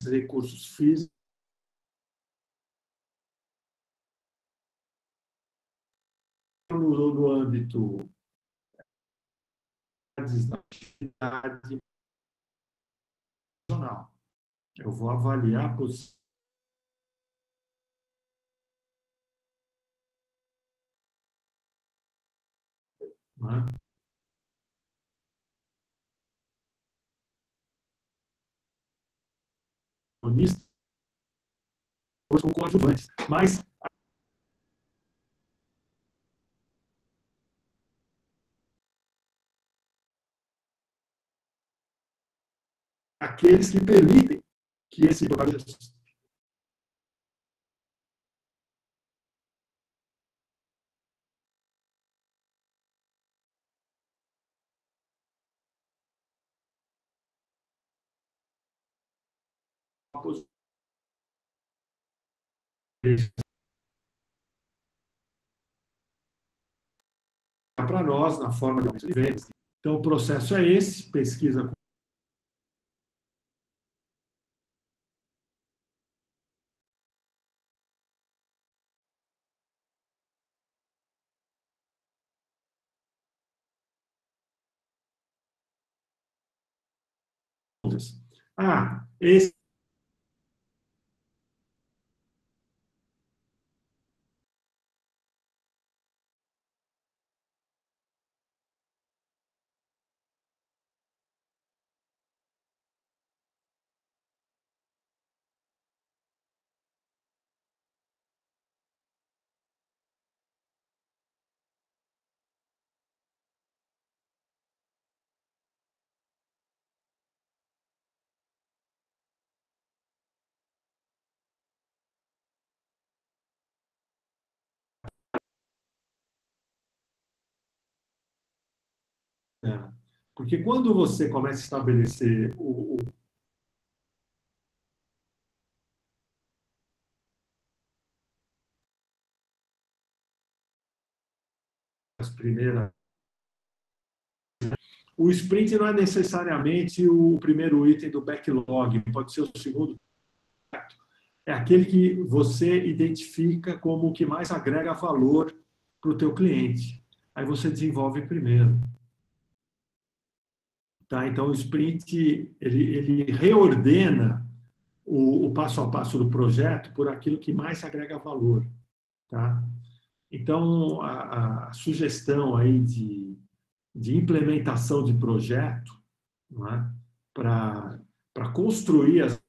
recursos físicos no âmbito da atividade profissional. Eu vou avaliar a posição, né? Com coadjuvantes, mas aqueles que permitem que esse para nós na forma de vendas. Então, o processo é esse, pesquisa com esse porque quando você começa a estabelecer as primeiras, o sprint não é necessariamente o primeiro item do backlog, pode ser o segundo. É aquele que você identifica como o que mais agrega valor para o teu cliente. Aí você desenvolve primeiro. Tá? Então, o sprint ele reordena o passo a passo do projeto por aquilo que mais agrega valor. Tá? Então, a sugestão aí de implementação de projeto, não é? Para construir as